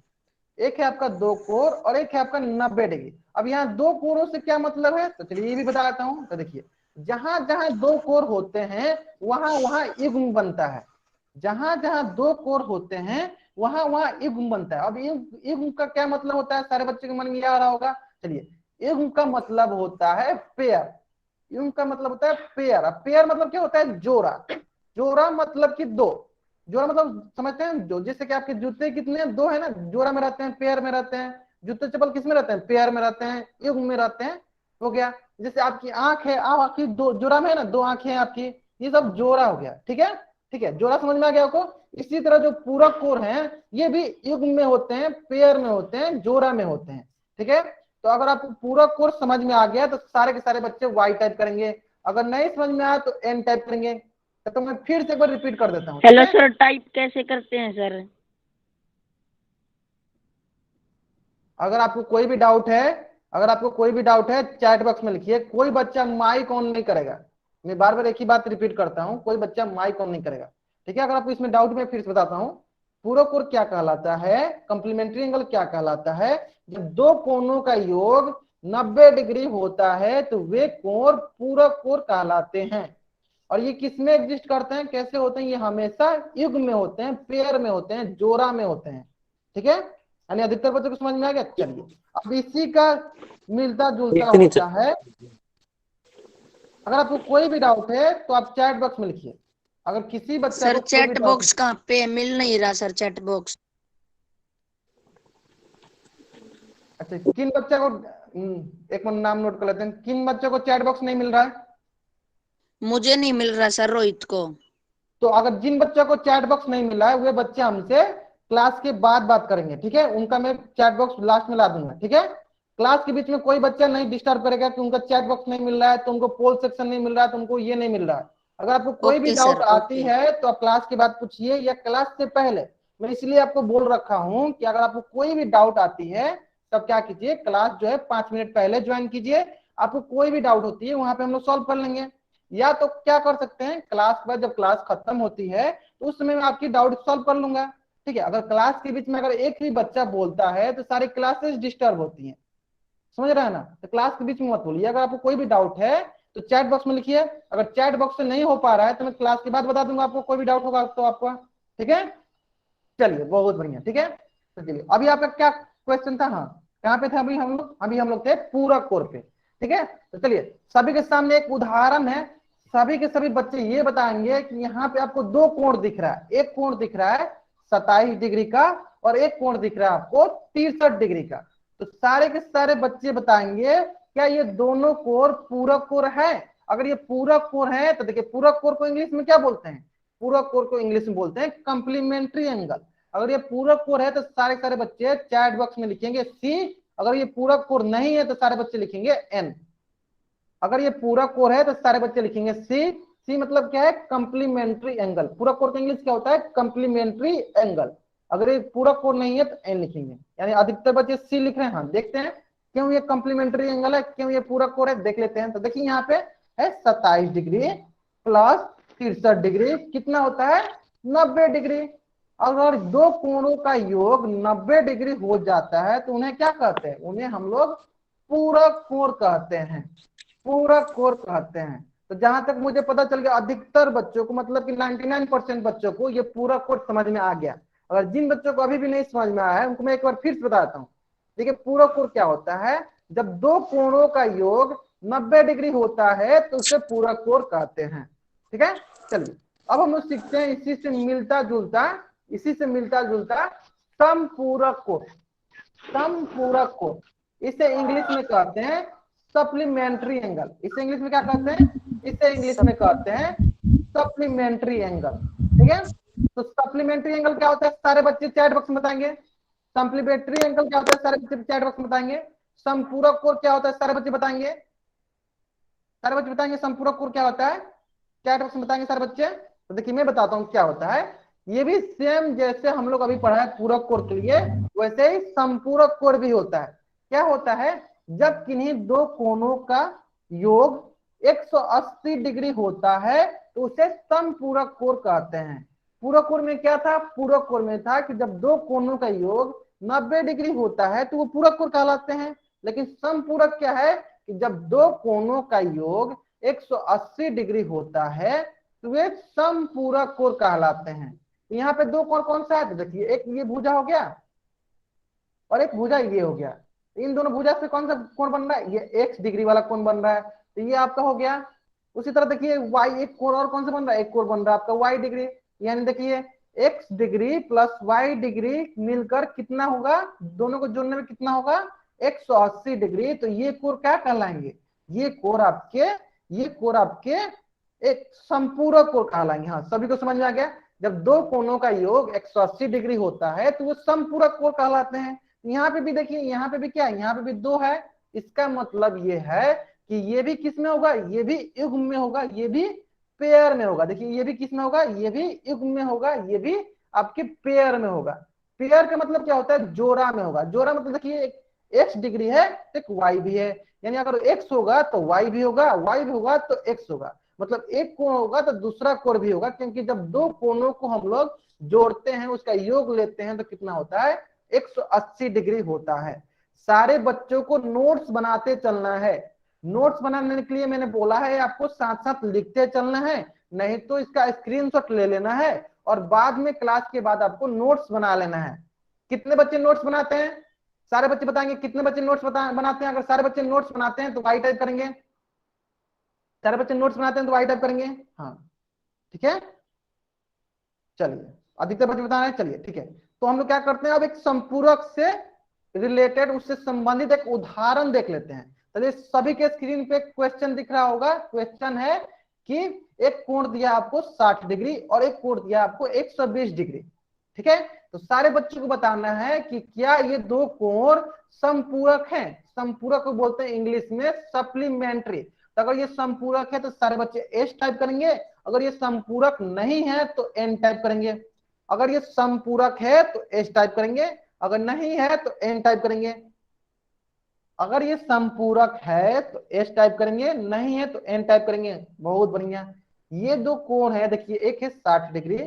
एक है आपका दो कोण और एक है आपका 90 डिग्री। अब यहाँ दो कोणों से क्या मतलब है, तो चलिए ये भी बता देता हूं। तो देखिए जहां जहां दो कोण होते हैं वहां वहां युग्म बनता है। जहां जहां दो कोण होते हैं वहां वहां युग्म बनता है। अब युग्म का क्या मतलब होता है, सारे बच्चों के मन में आ रहा होगा। चलिए युग्म का मतलब होता है पेयर। युग्म का मतलब होता है पेयर। अब पेयर मतलब क्या होता है, जोड़ा। जोड़ा मतलब कि दो, जोड़ा मतलब समझते हैं, जो जैसे कि आपके जूते कितने, दो है ना, जोड़ा में रहते हैं, पेयर में रहते हैं। जूते चप्पल किस में रहते हैं, पेयर में रहते हैं, युग्म में रहते हैं। हो गया, जैसे आपकी आंख है, आप आपकी दो जोड़ा में है ना, दो आंखें हैं आपकी, ये सब जोड़ा हो गया। ठीक है, ठीक है, जोड़ा समझ में आ गया आपको। इसी तरह जो पूरक कोण है ये भी युग्म में होते हैं, पेयर में होते हैं, जोड़ा में होते हैं। ठीक है, तो अगर आपको पूरक कोण समझ में आ गया तो सारे के सारे बच्चे वाई टाइप करेंगे। अगर नहीं समझ में आया तो एन टाइप करेंगे। तो मैं फिर से एक बार रिपीट कर देता हूँ। ठीक हेलो है, सर, टाइप कैसे करते हैं सर? अगर आपको कोई भी डाउट है, अगर आपको कोई भी डाउट है चैट बॉक्स में लिखिए। कोई बच्चा माइक ऑन नहीं करेगा, मैं बार बार एक ही बात रिपीट करता हूं, कोई बच्चा माइक ऑन नहीं करेगा, ठीक है। अगर आपको इसमें डाउट में फिर से बताता हूं, पूरक कोण क्या कहलाता है, कंप्लीमेंट्री एंगल क्या कहलाता है, जब दो कोणों का योग 90 डिग्री होता है तो वे कोण पूरक कोण कहलाते हैं। और ये किसमें एग्जिस्ट करते हैं, कैसे होते हैं, ये हमेशा युग्म में होते हैं, पेयर में होते हैं, जोड़ा में होते हैं, ठीक है। यानी अधिकतर बच्चों को समझ में आ गया। चलिए अब इसी का मिलता जुलता होता है। अगर आपको कोई भी डाउट है तो आप चैट बॉक्स में लिखिए। अगर किसी बच्चे सर को कोई भी चैट डाउट, बॉक्स कहाँ पे मिल नहीं रहा सर, चैट बॉक्स। अच्छा किन बच्चे को, एक मिनट नाम नोट कर लेते हैं, किन बच्चों को चैट बॉक्स नहीं मिल रहा है। मुझे नहीं मिल रहा सर, रोहित को। तो अगर जिन बच्चों को चैट बॉक्स नहीं मिला है वे बच्चे हमसे क्लास के बाद बात करेंगे, ठीक है। उनका मैं चैट बॉक्स लास्ट में ला दूंगा, ठीक है। क्लास के बीच में कोई बच्चा नहीं डिस्टर्ब करेगा कि उनका चैट बॉक्स नहीं मिल रहा है, तो उनको पोल सेक्शन नहीं मिल रहा है, तो उनको ये नहीं मिल रहा है। अगर आपको कोई भी ओके डाउट सर, आती ओके। है तो आप क्लास के बाद पूछिए या क्लास से पहले। मैं इसलिए आपको बोल रखा हूं कि अगर आपको कोई भी डाउट आती है तब क्या कीजिए, क्लास जो है 5 मिनट पहले ज्वाइन कीजिए। आपको कोई भी डाउट होती है वहां पे हम लोग सॉल्व कर लेंगे। या तो क्या कर सकते हैं, क्लास के बाद जब क्लास खत्म होती है तो उस समय मैं आपकी डाउट सॉल्व कर लूंगा, ठीक है। अगर क्लास के बीच में अगर एक भी बच्चा बोलता है तो सारी क्लासेस डिस्टर्ब होती हैं, समझ रहे हैं ना। तो क्लास के बीच में मत बोलिए। अगर आपको कोई भी डाउट है तो चैट बॉक्स में लिखिए। अगर चैट बॉक्स से नहीं हो पा रहा है तो मैं क्लास के बाद बता दूंगा आपको, कोई भी डाउट होगा तो आपको, ठीक है। चलिए बहुत बढ़िया, ठीक है। तो चलिए अभी आपका क्या क्वेश्चन था, हाँ कहाँ पे थे अभी हम लोग थे पूरक कोण पे, ठीक है। तो चलिए सभी के सामने एक उदाहरण है। सभी के सभी बच्चे ये बताएंगे कि यहाँ पे आपको दो कोण दिख रहा है, एक कोण दिख रहा है 27 डिग्री का और एक कोण दिख रहा है आपको 63 डिग्री का। तो सारे के सारे बच्चे बताएंगे क्या ये दोनों कोण पूरक कोण है। अगर ये पूरक कोण है तो देखिए पूरक कोण को इंग्लिश में क्या बोलते हैं, पूरक कोण को इंग्लिश में बोलते हैं कंप्लीमेंट्री एंगल। अगर ये पूरक कोण है तो सारे सारे बच्चे चैट बॉक्स में लिखेंगे सी। अगर ये पूरक कोण नहीं है तो सारे बच्चे लिखेंगे एन। अगर ये पूरक कोण है तो सारे बच्चे लिखेंगे सी। सी मतलब क्या है, कंप्लीमेंट्री एंगल। पूरक कोण का इंग्लिश क्या होता है, कंप्लीमेंट्री एंगल। अगर ये पूरक कोण नहीं है तो एन लिखेंगे, यानी अधिकतर बच्चे सी लिख रहे हैं। हाँ देखते हैं क्यों ये कंप्लीमेंट्री एंगल है, क्यों ये पूरक कोण है, देख लेते हैं। तो देखिए यहाँ पे है 27 डिग्री प्लस 63 डिग्री कितना होता है 90 डिग्री। अगर दो कोणों का योग 90 डिग्री हो जाता है तो उन्हें क्या कहते हैं, उन्हें हम लोग पूरक कोण कहते हैं, पूरक कोण कहते हैं। तो जहां तक मुझे पता चल गया अधिकतर बच्चों को, मतलब कि 99% बच्चों को ये पूरक कोण समझ में आ गया। अगर जिन बच्चों को अभी भी नहीं समझ में आया है उनको मैं एक बार फिर से बताता हूँ। देखिए पूरक कोण क्या होता है, जब दो कोणों का योग 90 डिग्री होता है तो उसे पूरक कोण कहते हैं, ठीक है। चलिए अब हम लोग सीखते हैं इसी से मिलता जुलता समपूरक कोण। समपूरक कोण इसे इंग्लिश में कहते हैं सप्लीमेंट्री एंगल। इसे इंग्लिश में क्या कहते हैं, इसे इंग्लिश में कहते हैं सप्लीमेंट्री एंगल, ठीक है। तो सप्लीमेंट्री एंगल क्या होता है, सारे बच्चे चैट बॉक्स में बताएंगे। सप्लीमेंट्री एंगल क्या होता है, सारे बच्चे चैट बॉक्स में बताएंगे। संपूरक कोण क्या होता है, सारे बच्चे बताएंगे, सारे बच्चे बताएंगे संपूरक कोण क्या होता है, चैट बॉक्स में बताएंगे सारे बच्चे। तो देखिए मैं बताता हूँ क्या होता है। ये भी सेम जैसे हम लोग अभी पढ़ा है पूरक कोण के लिए, वैसे ही संपूरक कोण भी होता है। क्या होता है, जब किन्हीं दो कोणों का योग 180 डिग्री होता है तो उसे समपूरक कोण कहते हैं। पूरक कोण में क्या था, पूरक कोण में था कि जब दो कोणों का योग 90 डिग्री होता है तो वो पूरक कोण कहलाते हैं। लेकिन समपूरक क्या है कि जब दो कोणों का योग 180 डिग्री होता है तो वे समपूरक कोण कहलाते हैं। यहाँ पे दो कोण कौन सा है, तो देखिए एक ये भुजा हो गया और एक भुजा ये हो गया। इन दोनों भुजा से कौन सा कोण बन रहा है, ये एक्स डिग्री वाला कोण बन रहा है, तो ये आपका हो गया। उसी तरह देखिए वाई एक कोण और कौन सा बन रहा है, एक कोण बन रहा है आपका वाई डिग्री। यानी देखिए X degree plus Y degree मिलकर कितना होगा, दोनों को जोड़ने में कितना होगा 180 डिग्री। तो ये कोण क्या कहलाएंगे, ये कोण आपके एक संपूरक कोण कहलाएंगे। हाँ सभी को समझ में आ गया। जब दो कोणों का योग 180 डिग्री होता है तो वो संपूरक कोण कहलाते हैं। यहाँ पे भी देखिए, यहाँ पे भी क्या है, यहाँ पे भी दो है। इसका मतलब ये है कि ये भी किस में होगा, ये भी युग्म में होगा, ये भी पेयर में होगा। देखिए ये भी किस में होगा, ये भी युग्म में होगा, ये भी आपके पेयर में होगा। पेयर का मतलब क्या होता है, जोड़ा में होगा। जोड़ा मतलब देखिए x डिग्री है तो एक y भी है, यानी अगर x होगा तो y भी होगा, y भी होगा तो x होगा, मतलब एक कोण होगा तो दूसरा कोण भी होगा, क्योंकि जब दो कोणों को हम लोग जोड़ते हैं उसका योग लेते हैं तो कितना होता है 180 डिग्री होता है। सारे बच्चों को नोट्स बनाते चलना है, नोट्स बनाने के लिए मैंने बोला है आपको साथ साथ लिखते चलना है, नहीं तो इसका स्क्रीनशॉट ले लेना है और बाद में क्लास के बाद आपको नोट्स बना लेना है। कितने बच्चे नोट्स बनाते हैं, सारे बच्चे बताएंगे कितने बच्चे नोट्स बनाते हैं। अगर सारे बच्चे नोट्स बनाते हैं तो वाई टाइप करेंगे, सारे बच्चे नोट्स बनाते हैं तो वाई टाइप करेंगे। हाँ ठीक है, चलिए अधिकतर बच्चे बता रहे हैं, चलिए ठीक है। तो हम लोग क्या करते हैं, अब एक संपूरक से रिलेटेड उससे संबंधित एक उदाहरण देख लेते हैं। चलिए सभी के स्क्रीन पे क्वेश्चन दिख रहा होगा, क्वेश्चन है कि एक कोण दिया आपको 60 डिग्री और एक कोण दिया आपको 120 डिग्री, ठीक है। तो सारे बच्चों को बताना है कि क्या ये दो कोण संपूरक हैं, संपूरक को बोलते हैं इंग्लिश में सप्लीमेंट्री। तो अगर ये संपूरक है तो सारे बच्चे एस टाइप करेंगे, अगर ये संपूरक नहीं है तो एन टाइप करेंगे, अगर ये संपूरक है तो एस टाइप करेंगे, अगर नहीं है तो एन टाइप करेंगे। अगर ये संपूरक है तो एस टाइप करेंगे, नहीं है तो एन टाइप करेंगे। बहुत बढ़िया, ये दो कोण है देखिए, एक है 60 डिग्री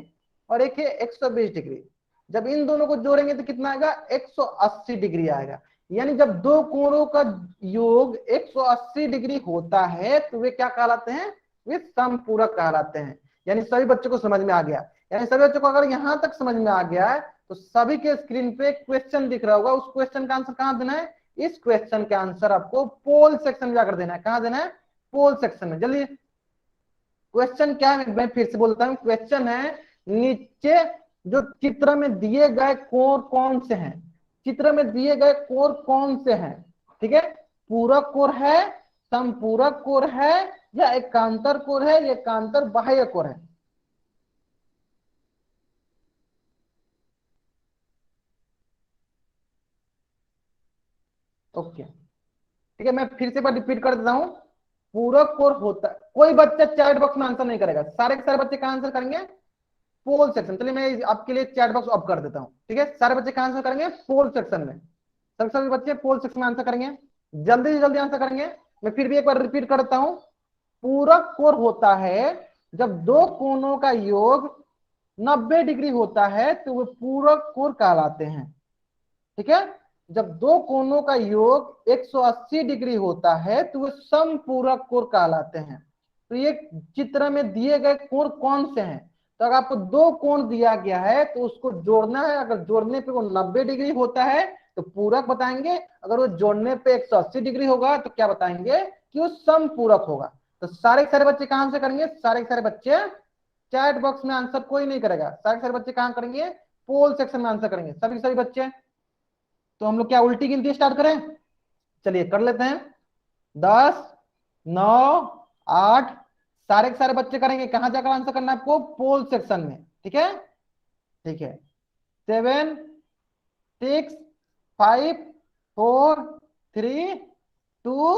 और एक है 120 डिग्री। जब इन दोनों को जोड़ेंगे तो कितना आएगा 180 डिग्री आएगा। यानी जब दो कोणों का योग 180 डिग्री होता है तो वे क्या कहलाते हैं, वे संपूरक कहलाते हैं। यानी सभी बच्चों को समझ में आ गया, यानी सभी बच्चों को अगर यहां तक समझ में आ गया है तो सभी के स्क्रीन पे क्वेश्चन दिख रहा होगा, उस क्वेश्चन का आंसर कहां देना है, इस क्वेश्चन का आंसर आपको पोल सेक्शन में जाकर देना है। कहां देना है, पोल सेक्शन में। जल्दी क्वेश्चन क्या है, मैं फिर से बोलता हूं, क्वेश्चन है नीचे जो चित्र में दिए गए कोण कौन से हैं, चित्र में दिए गए कोण कौन से हैं, ठीक है। पूरक कोण है, संपूरक कोण है, या एकांतर कोण है, या एकांतर बाह्य कोण है। ओके ठीक है, मैं फिर से रिपीट कर देता हूं। पूरक कोण होता है, कोई बच्चा चैट बॉक्स में आंसर नहीं करेगा, सारे के सारे बच्चे का आंसर करेंगे पोल सेक्शन। चलिए मैं आपके लिए चैट बॉक्स ऑफ कर देता हूं, ठीक है। सारे बच्चे का आंसर करेंगे पोल सेक्शन में, सभी बच्चे पोल सेक्शन में आंसर करेंगे, जल्दी से जल्दी आंसर करेंगे। मैं फिर भी एक बार रिपीट करता हूं, पूरक कोण होता है जब दो कोणों का योग 90 डिग्री होता है तो वे पूरक कोण कहलाते हैं, ठीक है। जब दो कोणों का योग 180 डिग्री होता है तो वे समपूरक कोण कहलाते हैं। तो ये चित्र में दिए गए कोण कौन से हैं, तो अगर आपको दो कोण दिया गया है तो उसको जोड़ना है, अगर जोड़ने पे वो 90 डिग्री होता है तो पूरक बताएंगे, अगर वो जोड़ने पे 180 डिग्री होगा तो क्या बताएंगे कि वो समपूरक होगा। तो सारे के सारे बच्चे कहां से करेंगे, सारे के सारे बच्चे चैट बॉक्स में आंसर कोई नहीं करेगा, सारे के सारे बच्चे कहां करेंगे, पोल सेक्शन में आंसर करेंगे, सभी बच्चे। तो हम लोग क्या उल्टी गिनती स्टार्ट करें, चलिए कर लेते हैं। 10 9 8, सारे के सारे बच्चे करेंगे, कहां जाकर आंसर करना है आपको, पोल सेक्शन में, ठीक है। ठीक है 7 6 5 4 3 2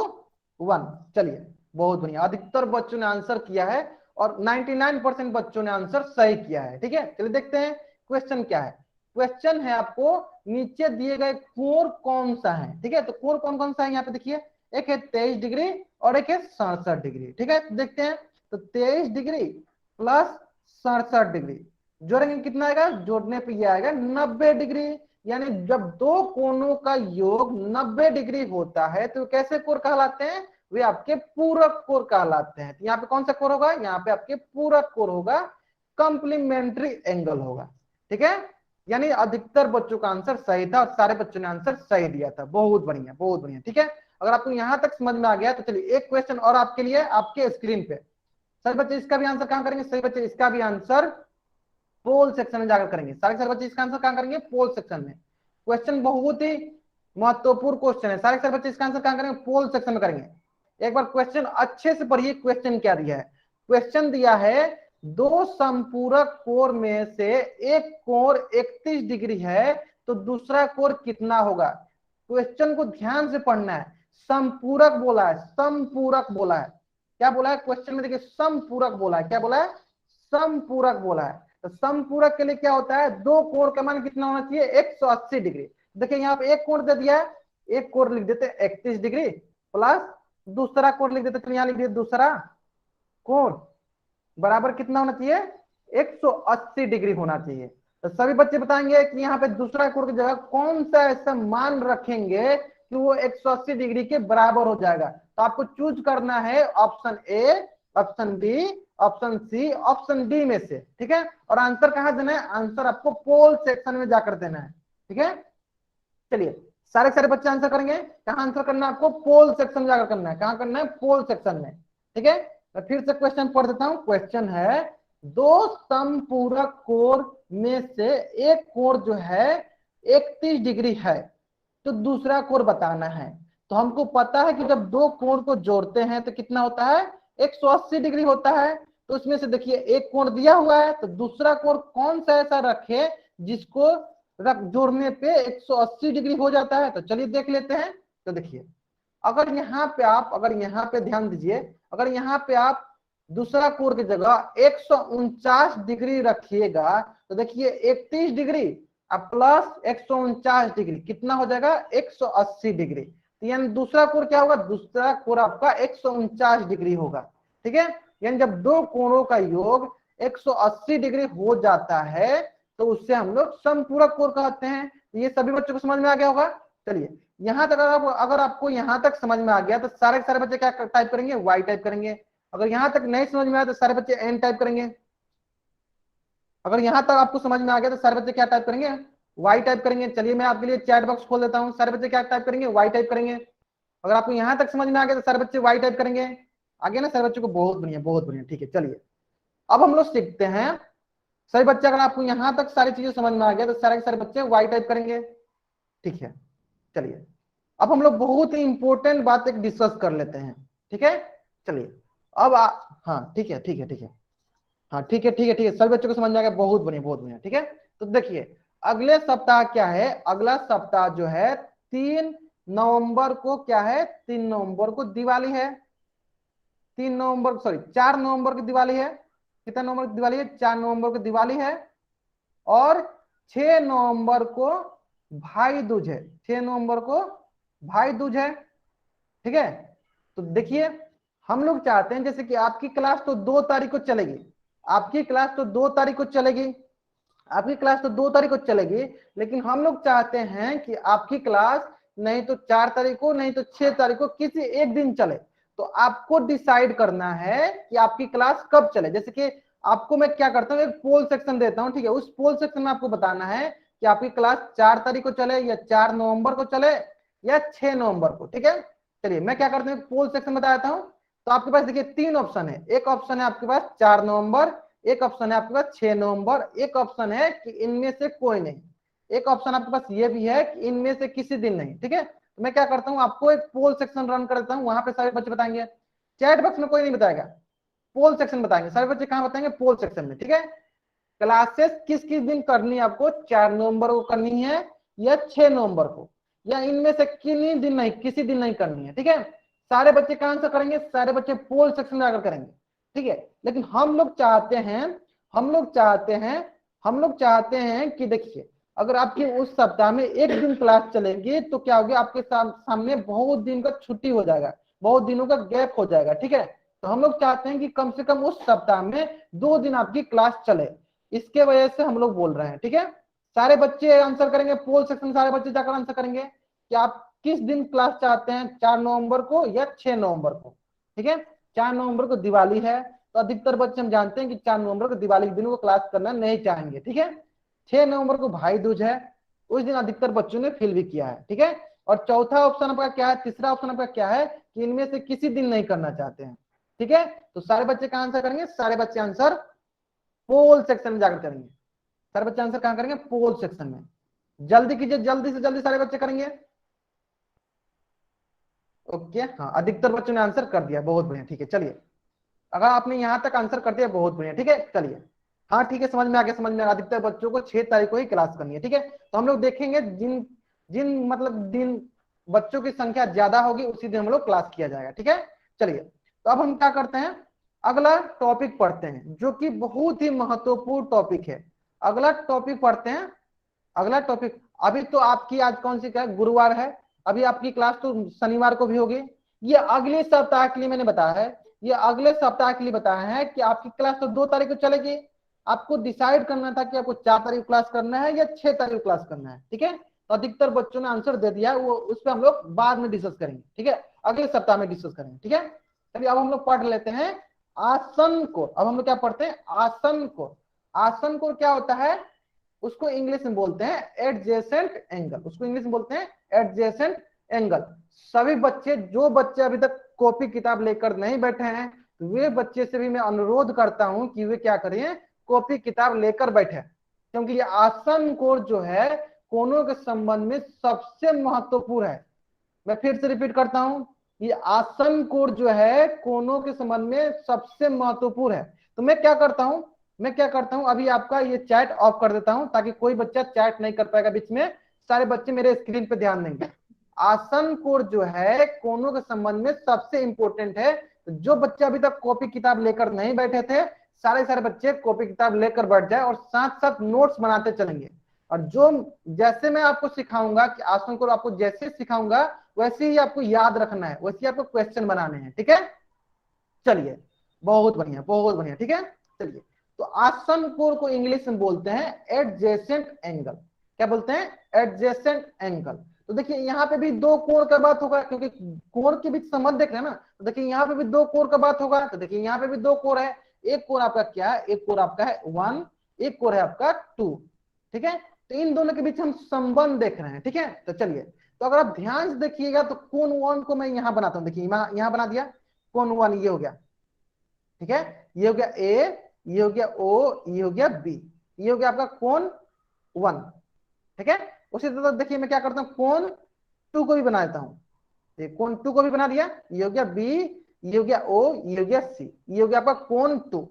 1, चलिए बहुत बढ़िया, अधिकतर बच्चों ने आंसर किया है और 99% बच्चों ने आंसर सही किया है, ठीक है। चलिए देखते हैं क्वेश्चन क्या है। क्वेश्चन है आपको नीचे दिए गए कोण कौन सा है, ठीक है। तो कोण कौन कौन सा है यहाँ पे देखिए, एक है 23 डिग्री और एक है 67 डिग्री, ठीक है। तो देखते हैं, तो 23 डिग्री प्लस 67 डिग्री जोड़ेंगे कितना आएगा, जोड़ने पे ये आएगा 90 डिग्री। यानी जब दो कोणों का योग 90 डिग्री होता है तो कैसे कोण कहलाते हैं, वे आपके पूरक कोण कहलाते हैं। तो यहाँ पे कौन सा कोण होगा, यहाँ पे आपके पूरक कोण होगा, कंप्लीमेंट्री एंगल होगा, ठीक है। यानी अधिकतर बच्चों का आंसर सही था और सारे बच्चों ने आंसर सही दिया था, बहुत बढ़िया बहुत बढ़िया, ठीक है। अगर आपको यहां तक समझ में आ गया तो चलिए एक क्वेश्चन और आपके लिए आपके स्क्रीन पे। सभी बच्चे इसका भी आंसर कहां करेंगे, सभी बच्चे इसका भी आंसर पोल सेक्शन में जाकर करेंगे, सारे बच्चे इसका आंसर कहां करेंगे, पोल सेक्शन में। क्वेश्चन बहुत ही महत्वपूर्ण क्वेश्चन है, सारे बच्चे इसका आंसर कहां करेंगे, पोल सेक्शन में करेंगे। एक बार क्वेश्चन अच्छे से पढ़िए, क्वेश्चन क्या दिया है। क्वेश्चन दिया है दो संपूरक कोण में से एक कोण 31 डिग्री है तो दूसरा कोण कितना होगा। क्वेश्चन को ध्यान से पढ़ना है, संपूरक बोला है, संपूरक बोला है, क्या बोला है क्वेश्चन में, देखिए संपूरक बोला है, क्या बोला है, संपूरक बोला है। तो संपूरक के लिए क्या होता है, दो कोण का मान कितना होना चाहिए, 180 डिग्री। देखिए यहाँ पे एक कोण दे दिया है एक कोण लिख देते 31 डिग्री प्लस दूसरा कोण लिख देते, तो यहाँ लिख दिए दूसरा कोण बराबर कितना होना चाहिए, 180 डिग्री होना चाहिए। तो सभी बच्चे बताएंगे कि यहाँ पे दूसरा कोण की जगह कौन सा ऐसा मान रखेंगे कि वो 180 डिग्री के बराबर हो जाएगा। तो आपको चूज करना है option A, option B, option C, option D में से, ठीक है। और आंसर कहां देना है, आंसर आपको पोल सेक्शन में जाकर देना है, ठीक है। चलिए सारे बच्चे आंसर करेंगे, कहां आंसर करना है आपको, पोल सेक्शन में जाकर करना है, कहां करना है, पोल सेक्शन में, ठीक है। मैं फिर से क्वेश्चन पढ़ देता हूं। क्वेश्चन है दो समपूरक कोण में से एक कोण जो है 31 डिग्री है, तो दूसरा कोण बताना है। तो हमको पता है कि जब दो कोण को जोड़ते हैं तो कितना होता है, 180 डिग्री होता है। तो उसमें से देखिए एक कोण दिया हुआ है, तो दूसरा कोण कौन सा ऐसा रखे जिसको रख जोड़ने पे 180 डिग्री हो जाता है। तो चलिए देख लेते हैं। तो देखिए अगर यहाँ पे आप, अगर यहाँ पे ध्यान दीजिए, अगर यहाँ पे आप दूसरा कोण की जगह 149 डिग्री रखिएगा, तो देखिए 31 डिग्री अब प्लस 149 डिग्री कितना हो जाएगा, 180 डिग्री। तो यानी दूसरा कोण क्या होगा, दूसरा कोण आपका 149 डिग्री होगा, ठीक है। यानी जब दो कोणों का योग 180 डिग्री हो जाता है तो उससे हम लोग समपूरक कोण कहते हैं। ये सभी बच्चों को समझ में आ गया होगा। चलिए यहां तक अगर आपको यहां तक समझ में आ गया तो सारे बच्चे क्या टाइप करेंगे, वाई टाइप करेंगे। अगर यहां तक नहीं समझ में आया तो सारे बच्चे एन टाइप करेंगे। अगर यहां तक आपको समझ में आ गया तो सारे बच्चे क्या टाइप करेंगे, वाई टाइप करेंगे। चलिए मैं आपके लिए चैट बॉक्स खोल देता हूं, सारे बच्चे क्या टाइप करेंगे, वाई टाइप करेंगे। अगर आपको यहां तक समझ में आ गया तो सारे बच्चे वाई टाइप करेंगे। आगे ना सारे बच्चों को, बहुत बढ़िया बहुत बढ़िया, ठीक है। चलिए अब हम लोग सीखते हैं। सही बच्चे अगर आपको यहां तक सारी चीजें समझ में आ गया तो सारे बच्चे वाई टाइप करेंगे, ठीक है। चलिए अब हम लोग बहुत ही इंपॉर्टेंट बात एक डिस्कस कर लेते हैं, ठीक है। चलिए अब हाँ ठीक है ठीक है ठीक है, हाँ ठीक है ठीक है ठीक है, सभी बच्चों को समझ में आ गया, बहुत बढ़िया बहुत बढ़िया, ठीक है। तो देखिए अगले सप्ताह क्या है, अगला सप्ताह जो है 3 नवंबर को क्या है, 3 नवंबर को दिवाली है। 3 नवंबर सॉरी 4 नवंबर की दिवाली है। कितना नवंबर की दिवाली है, 4 नवंबर को दिवाली है। और 6 नवंबर को भाई दूज है, 6 नवंबर को भाई दूज है, ठीक है। तो देखिए हम लोग चाहते हैं जैसे कि आपकी क्लास तो 2 तारीख को चलेगी, आपकी क्लास तो 2 तारीख को चलेगी, आपकी क्लास तो 2 तारीख को चलेगी, लेकिन हम लोग चाहते हैं कि आपकी क्लास नहीं तो 4 तारीख को नहीं तो 6 तारीख को किसी एक दिन चले। तो आपको डिसाइड करना है कि आपकी क्लास कब चले। जैसे कि आपको मैं क्या करता हूँ, एक पोल सेक्शन देता हूँ, ठीक है। उस पोल सेक्शन में आपको बताना है कि आपकी क्लास 4 तारीख को चले या 4 नवंबर को चले या 6 नवंबर को, ठीक है। चलिए मैं क्या करता हूँ, पोल सेक्शन बता देता हूँ। तो आपके पास देखिए 3 ऑप्शन है। एक ऑप्शन है आपके पास 4 नवंबर, एक ऑप्शन है आपके पास 6 नवंबर, एक ऑप्शन है कि इनमें से कोई नहीं, एक ऑप्शन आपके पास ये भी है कि इनमें से किसी दिन नहीं, ठीक है। तो मैं क्या करता हूँ, आपको एक पोल सेक्शन रन करता हूँ, वहां पे सारे बच्चे बताएंगे। चैट बॉक्स में कोई नहीं बताएगा, पोल सेक्शन बताएंगे सारे बच्चे। कहां बताएंगे, पोल सेक्शन में, ठीक है। क्लासेस किस किस दिन करनी है आपको, 4 नवंबर को करनी है या 6 नवंबर को, या इनमें से किन्हीं दिन नहीं, किसी दिन नहीं करनी है, ठीक है। सारे बच्चे कहां से करेंगे, सारे बच्चे पोल सेक्शन में आकर करेंगे, ठीक है। लेकिन हम लोग चाहते हैं, हम लोग चाहते हैं कि देखिए अगर आपकी उस सप्ताह में एक दिन क्लास चलेगी तो क्या होगा, आपके सामने बहुत दिन का छुट्टी हो जाएगा, बहुत दिनों का गैप हो जाएगा, ठीक है। तो हम लोग चाहते हैं कि कम से कम उस सप्ताह में 2 दिन आपकी क्लास चले, इसके वजह से हम लोग बोल रहे हैं, ठीक है। सारे बच्चे आंसर करेंगे, पोल सेक्शन सारे बच्चे जाकर आंसर करेंगे कि आप किस दिन क्लास चाहते हैं, 4 नवंबर को या 6 नवंबर को, ठीक है। 4 नवंबर को दिवाली है, तो अधिकतर बच्चे हम जानते हैं कि 4 नवंबर को दिवाली के दिन वो क्लास करना नहीं चाहेंगे, ठीक है। 6 नवंबर को भाई दूज है, उस दिन अधिकतर बच्चों ने फील भी किया है, ठीक है। और चौथा ऑप्शन आपका क्या है, तीसरा ऑप्शन आपका क्या है कि इनमें से किसी दिन नहीं करना चाहते हैं, ठीक है। तो सारे बच्चे कहां आंसर करेंगे, सारे बच्चे आंसर पोल सेक्शन में जाकर करेंगे। सारे बच्चे आंसर कहां करेंगे, पोल सेक्शन में। जल्दी कीजिए, जल्दी से जल्दी सारे बच्चे करेंगे। ओके हाँ, अधिकतर बच्चों ने आंसर कर दिया, बहुत बढ़िया, ठीक है। चलिए अगर आपने यहां तक आंसर कर दिया बहुत बढ़िया, ठीक है। चलिए हाँ ठीक है, समझ में आ गया, समझ में आ गया। अधिकतर बच्चों को 6 तारीख को ही क्लास करनी है, ठीक है। तो हम लोग देखेंगे जिन जिन मतलब दिन बच्चों की संख्या ज्यादा होगी उसी दिन हम लोग क्लास किया जाएगा, ठीक है। चलिए तो अब हम क्या करते हैं, अगला टॉपिक पढ़ते हैं जो कि बहुत ही महत्वपूर्ण टॉपिक है। अगला टॉपिक पढ़ते हैं, अगला टॉपिक। अभी तो आपकी आज कौन सी क्या है, गुरुवार है, अभी आपकी क्लास तो शनिवार को भी होगी। ये अगले सप्ताह के लिए मैंने बताया है, ये अगले सप्ताह के लिए बताया है कि आपकी क्लास तो 2 तारीख को चलेगी। आपको डिसाइड करना था कि आपको 4 तारीख को क्लास करना है या 6 तारीख को क्लास करना है, ठीक है। तो अधिकतर बच्चों ने आंसर दे दिया, वो उस पर हम लोग बाद में डिस्कस करेंगे, ठीक है, अगले सप्ताह में डिस्कस करेंगे, ठीक है। चलिए अब हम लोग पढ़ लेते हैं आसन कोण। अब हम लोग क्या पढ़ते हैं, आसन कोण। आसन कोण क्या होता है, उसको इंग्लिश में बोलते हैं एडजेसेंट एंगल, उसको इंग्लिश में बोलते हैं एडजेसेंट एंगल। सभी बच्चे, जो बच्चे अभी तक कॉपी किताब लेकर नहीं बैठे हैं, वे बच्चे से भी मैं अनुरोध करता हूं कि वे क्या करें, कॉपी किताब लेकर बैठे, क्योंकि ये आसन कोण जो है कोणों के संबंध में सबसे महत्वपूर्ण है। मैं फिर से रिपीट करता हूं, ये आसन कोण जो है कोणों के संबंध में सबसे महत्वपूर्ण है। तो मैं क्या करता हूं, अभी आपका ये चैट ऑफ कर देता हूं ताकि कोई बच्चा चैट नहीं कर पाएगा बीच में, सारे बच्चे मेरे स्क्रीन पे ध्यान देंगे। आसन कोण जो है कोणों के संबंध में सबसे इंपॉर्टेंट है। तो जो बच्चे अभी तक कॉपी किताब लेकर नहीं बैठे थे, सारे बच्चे कॉपी किताब लेकर बैठ जाए और साथ साथ नोट्स बनाते चलेंगे। और जो जैसे मैं आपको सिखाऊंगा कि आसन कोण आपको जैसे सिखाऊंगा वैसे ही आपको याद रखना है, वैसे ही आपको क्वेश्चन बनाने हैं, ठीक है। चलिए, बहुत बढ़िया, ठीक है। चलिए, तो आसन कोण को इंग्लिश में बोलते हैं एडजेसेंट एंगल। क्या बोलते हैं, एडजेसेंट एंगल। तो देखिए यहाँ पे भी दो कोण का बात होगा, क्योंकि कोण के बीच संबंध देख रहे हैं ना। तो देखिए यहाँ पे भी दो कोण का बात होगा, तो देखिए यहाँ पे भी दो कोण है। एक कोण आपका क्या है, एक कोण आपका है 1, एक कोण है आपका 2, ठीक है। तो इन दोनों के बीच हम संबंध देख रहे हैं, ठीक है। तो चलिए, तो अगर आप ध्यान से देखिएगा तो कोण 1 को मैं यहाँ बनाता हूँ, देखिए यहाँ बना दिया कोण 1, ये हो गया, ठीक है। ये हो गया ए, ये हो गया ओ, ये हो गया बी, ये हो गया आपका कोण 1, ठीक है। उसी तरह देखिए मैं क्या करता हूँ, कोण 2 को भी बना देता हूँ। कोण 2 को भी बना दिया, ये हो गया बी, ये हो गया ओ, ये हो गया सी, ये हो गया आपका कोण 2,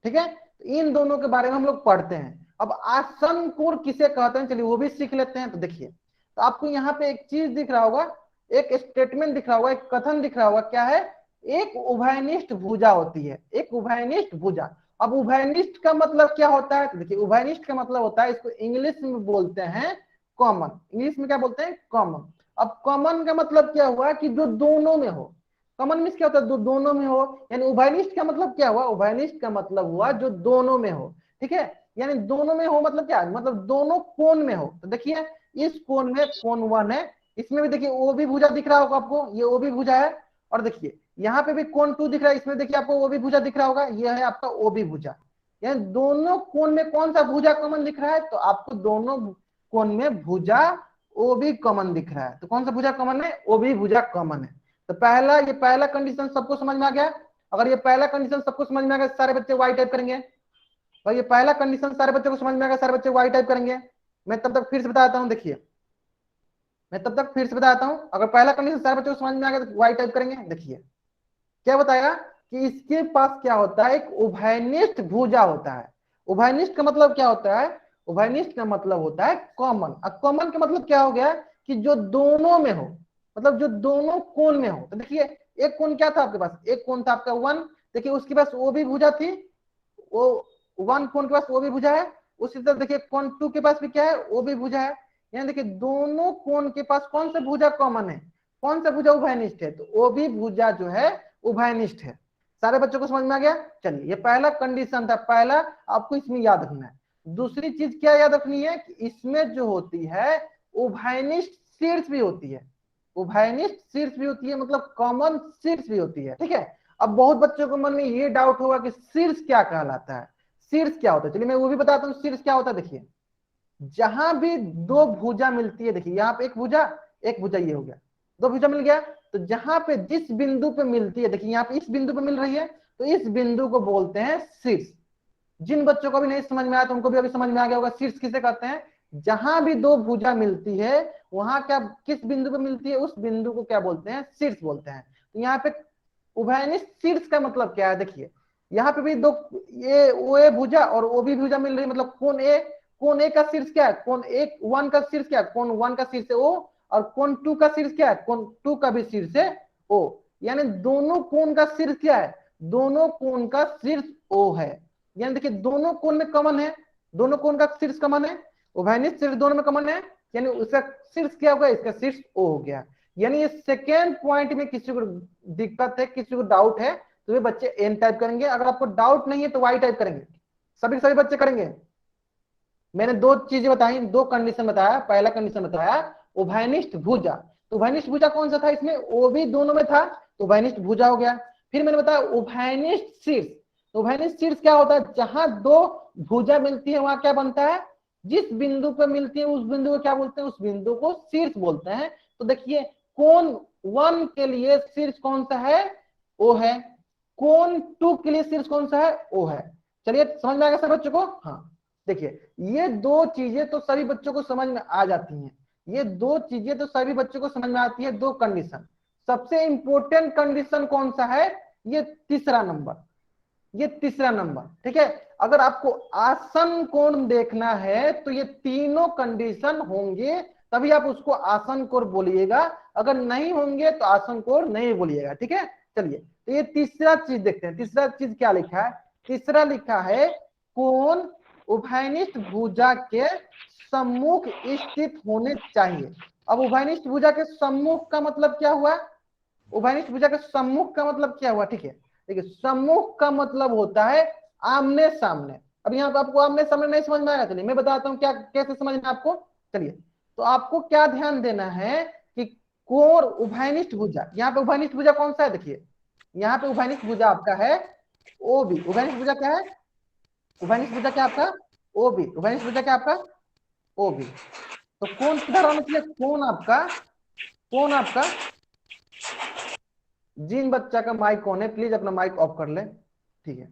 ठीक है। तो इन दोनों के बारे में हम लोग पढ़ते हैं। अब आसन कोण किसे कहते हैं, चलिए वो भी सीख लेते हैं। तो देखिए, तो आपको यहाँ पे एक चीज दिख रहा होगा, एक स्टेटमेंट दिख रहा होगा, एक कथन दिख रहा होगा, क्या है, एक उभयनिष्ठ भुजा होती है, एक उभयनिष्ठ भुजा। अब उभयनिष्ठ का मतलब क्या होता है, तो देखिए उभयनिष्ठ का मतलब होता है, इसको इंग्लिश में बोलते हैं कॉमन। इंग्लिश में क्या बोलते हैं, कॉमन। अब कॉमन का मतलब क्या हुआ कि जो दोनों में हो। कॉमन मीन्स क्या होता है, जो दोनों में हो। यानी उभयनिष्ठ का मतलब क्या हुआ, उभयनिष्ठ का मतलब हुआ जो दोनों में हो, ठीक है। यानी दोनों में हो मतलब क्या, मतलब दोनों कोण में हो। तो देखिए इस कोण में कोण 1 है, इसमें भी देखिए ओ भी भुजा दिख रहा होगा आपको, ये ओ भी भुजा है। और देखिए यहाँ पे भी कोण 2 दिख रहा है, इसमें देखिए आपको ओ भी भुजा दिख रहा होगा, ये है आपका ओ भी भुजा। यानी दोनों कोण में कौन सा भुजा कॉमन दिख रहा है, तो आपको दोनों कोण में भुजा ओ भी कॉमन दिख रहा है। तो कौन सा भुजा कॉमन है, ओ भी भुजा कॉमन है। तो ये पहला कंडीशन सबको समझ में आ गया। अगर ये पहला कंडीशन सबको समझ में आ गया, सारे बच्चे वाई टाइप करेंगे। और ये पहला कंडीशन सारे बच्चों को समझ में आ गया, सारे बच्चे वाई टाइप करेंगे। मैं तब तक फिर से बताता हूँ, देखिए मैं तब तक फिर से बताता हूँ। अगर पहला कंडीशन सारे बच्चों को समझ में आ गया तो वाई टाइप करेंगे। देखिए क्या बताएगा कि इसके पास क्या होता है, एक उभयनिष्ठ भुजा होता है। उभयनिष्ठ का मतलब क्या होता है, उभयनिष्ठ का मतलब होता है कॉमन। अब कॉमन का मतलब क्या हो गया कि जो दोनों में हो, मतलब जो दोनों कोण में हो। तो देखिए एक कोण क्या था आपके पास, एक कोण था आपका 1, देखिए उसके पास वो भी भुजा थी, वो 1 कोण के पास वो भी भुजा है। उसी तरह देखिए कोण 2 के पास भी क्या है, वो भी भुजा है। यानी देखिए दोनों कोण के पास कौन सा भुजा कॉमन है, कौन सा भुजा उभयनिष्ठ है, तो वो भी भुजा जो है उभयनिष्ठ है। सारे बच्चों को समझ में आ गया। चलिए ये पहला कंडीशन था, पहला आपको इसमें याद रखना है। दूसरी चीज क्या याद रखनी है कि इसमें जो होती है उभयनिष्ठ शीर्ष भी होती है, उभयनिष्ठ शीर्ष भी होती है, मतलब कॉमन शीर्ष भी होती है, ठीक है। अब बहुत बच्चों को मन में ये डाउट होगा कि शीर्ष क्या कहलाता है, शीर्ष क्या होता है। चलिए मैं वो भी बताता हूँ शीर्ष क्या होता है। देखिए जहां भी दो भुजा मिलती है, देखिए यहाँ पे एक भुजा ये हो गया, दो भुजा मिल गया। तो जहां पे जिस बिंदु पे मिलती है, देखिए यहाँ पे इस बिंदु पे मिल रही है, तो इस बिंदु को बोलते हैं शीर्ष। जिन बच्चों को भी नहीं समझ में आया तो उनको भी अभी समझ में आ गया होगा शीर्ष किसे कहते हैं। जहां भी दो भुजा मिलती है वहां क्या, किस बिंदु पे मिलती है, उस बिंदु को क्या बोलते हैं, शीर्ष बोलते हैं। तो यहाँ पे उभयनिष्ठ शीर्ष का मतलब क्या है, देखिए यहाँ पे भी दो, ये ओ ए भुजा और ओ बी भुजा मिल रही है, मतलब कोण ए का शीर्ष क्या है, कोण एक 1 का शीर्ष क्या है, कोण 1 का शीर्ष है ओ, और कोण 2 का शीर्ष क्या है, कोण 2 का भी शीर्ष है ओ। यानी दोनों कोण का शीर्ष क्या है, दोनों कोण का शीर्ष ओ है। यानी देखिए दोनों कोण में कॉमन है, दोनों कोण का शीर्ष कॉमन है, उभयनिष्ठ शीर्ष दोनों में कॉमन है। यानी उसका शीर्ष क्या होगा, इसका शीर्ष ओ हो गया। यानी ये सेकेंड पॉइंट में किसी को दिक्कत है, किसी को डाउट है, तो वे बच्चे एन टाइप करेंगे। अगर आपको डाउट नहीं है तो वाई टाइप करेंगे, सभी बच्चे करेंगे। मैंने दो चीजें बताई, दो कंडीशन बताया। पहला कंडीशन बताया उभयनिष्ठ भुजा, तो उभयनिष्ठ भुजा कौन सा था इसमें, ओ भी दोनों में था, तो उभयनिष्ठ भुजा हो गया। फिर मैंने बताया उभयनिष्ठ शीर्ष, तो उभयनिष्ठ शीर्ष क्या होता है, जहां दो भुजा मिलती है वहां क्या बनता है, जिस बिंदु पर मिलती है उस बिंदु को क्या बोलते हैं, उस बिंदु को शीर्ष बोलते हैं। तो देखिए कोण 1 के लिए शीर्ष कौन सा है, ओ है। कोण 2 के लिए शीर्ष कौन सा है, ओ है। चलिए समझ में आ गया सब बच्चों को। हाँ देखिए ये दो चीजें तो सभी बच्चों को समझ में आ जाती हैं, ये दो चीजें तो सभी बच्चों को समझ में आती है, दो कंडीशन। सबसे इंपॉर्टेंट कंडीशन कौन सा है, ये तीसरा नंबर, ये तीसरा नंबर, ठीक है। अगर आपको आसन कोण देखना है तो ये तीनों कंडीशन होंगे तभी आप उसको आसन कोण बोलिएगा, अगर नहीं होंगे तो आसन कोण नहीं बोलिएगा, ठीक है। चलिए तो ये तीसरा चीज देखते हैं, तीसरा चीज क्या लिखा है, तीसरा लिखा है कोण उभयनिष्ठ भुजा के सम्मुख स्थित होने चाहिए। अब उभयनिष्ठ भुजा के सम्मुख का मतलब क्या हुआ, उभयनिष्ठ भुजा के सम्मुख का मतलब क्या हुआ, ठीक है। देखिए सम्मुख का मतलब होता है आमने सामने। अब यहाँ पे आपको आमने सामने नहीं समझ में आएगा, चलिए मैं बताता हूँ क्या कैसे समझना आपको। चलिए तो आपको क्या ध्यान देना है कि कोण उभयनिष्ठ भुजा, यहाँ पे उभयनिष्ठ भुजा कौन सा है, देखिए यहाँ पे उभयनिष्ठ भुजा आपका है ओ बी। उभयनिष्ठ भुजा क्या है, उभयनिष्ठ भुजा क्या आपका ओ बी, उभयनिष्ठ भुजा क्या आपका ओ बी। तो कोण किधर होना चाहिए, कोण आपका, कोण आपका, जिन बच्चा का माइक ऑन है प्लीज अपना माइक ऑफ कर ले, ठीक है।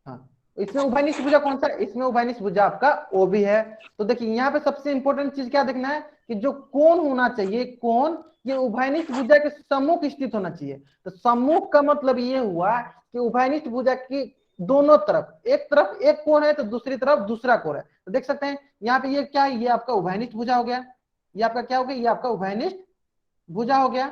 हाँ इसमें उभयनिष्ठ भुजा कौन सा है, इसमें उभयनिष्ठ भुजा आपका ओ भी है। तो देखिए यहाँ पे सबसे इंपॉर्टेंट चीज क्या देखना है कि जो कोण होना चाहिए, कोण ये उभयनिष्ठ भुजा के सम्मुख स्थित होना चाहिए। तो सम्मुख का मतलब ये हुआ कि उभयनिष्ठ भुजा की दोनों तरफ एक कोण है तो दूसरी तरफ दूसरा कोण है। तो देख सकते हैं यहाँ पे ये क्या है, ये आपका उभयनिष्ठ भुजा हो गया, ये आपका क्या हो गया, ये आपका उभयनिष्ठ भुजा हो गया,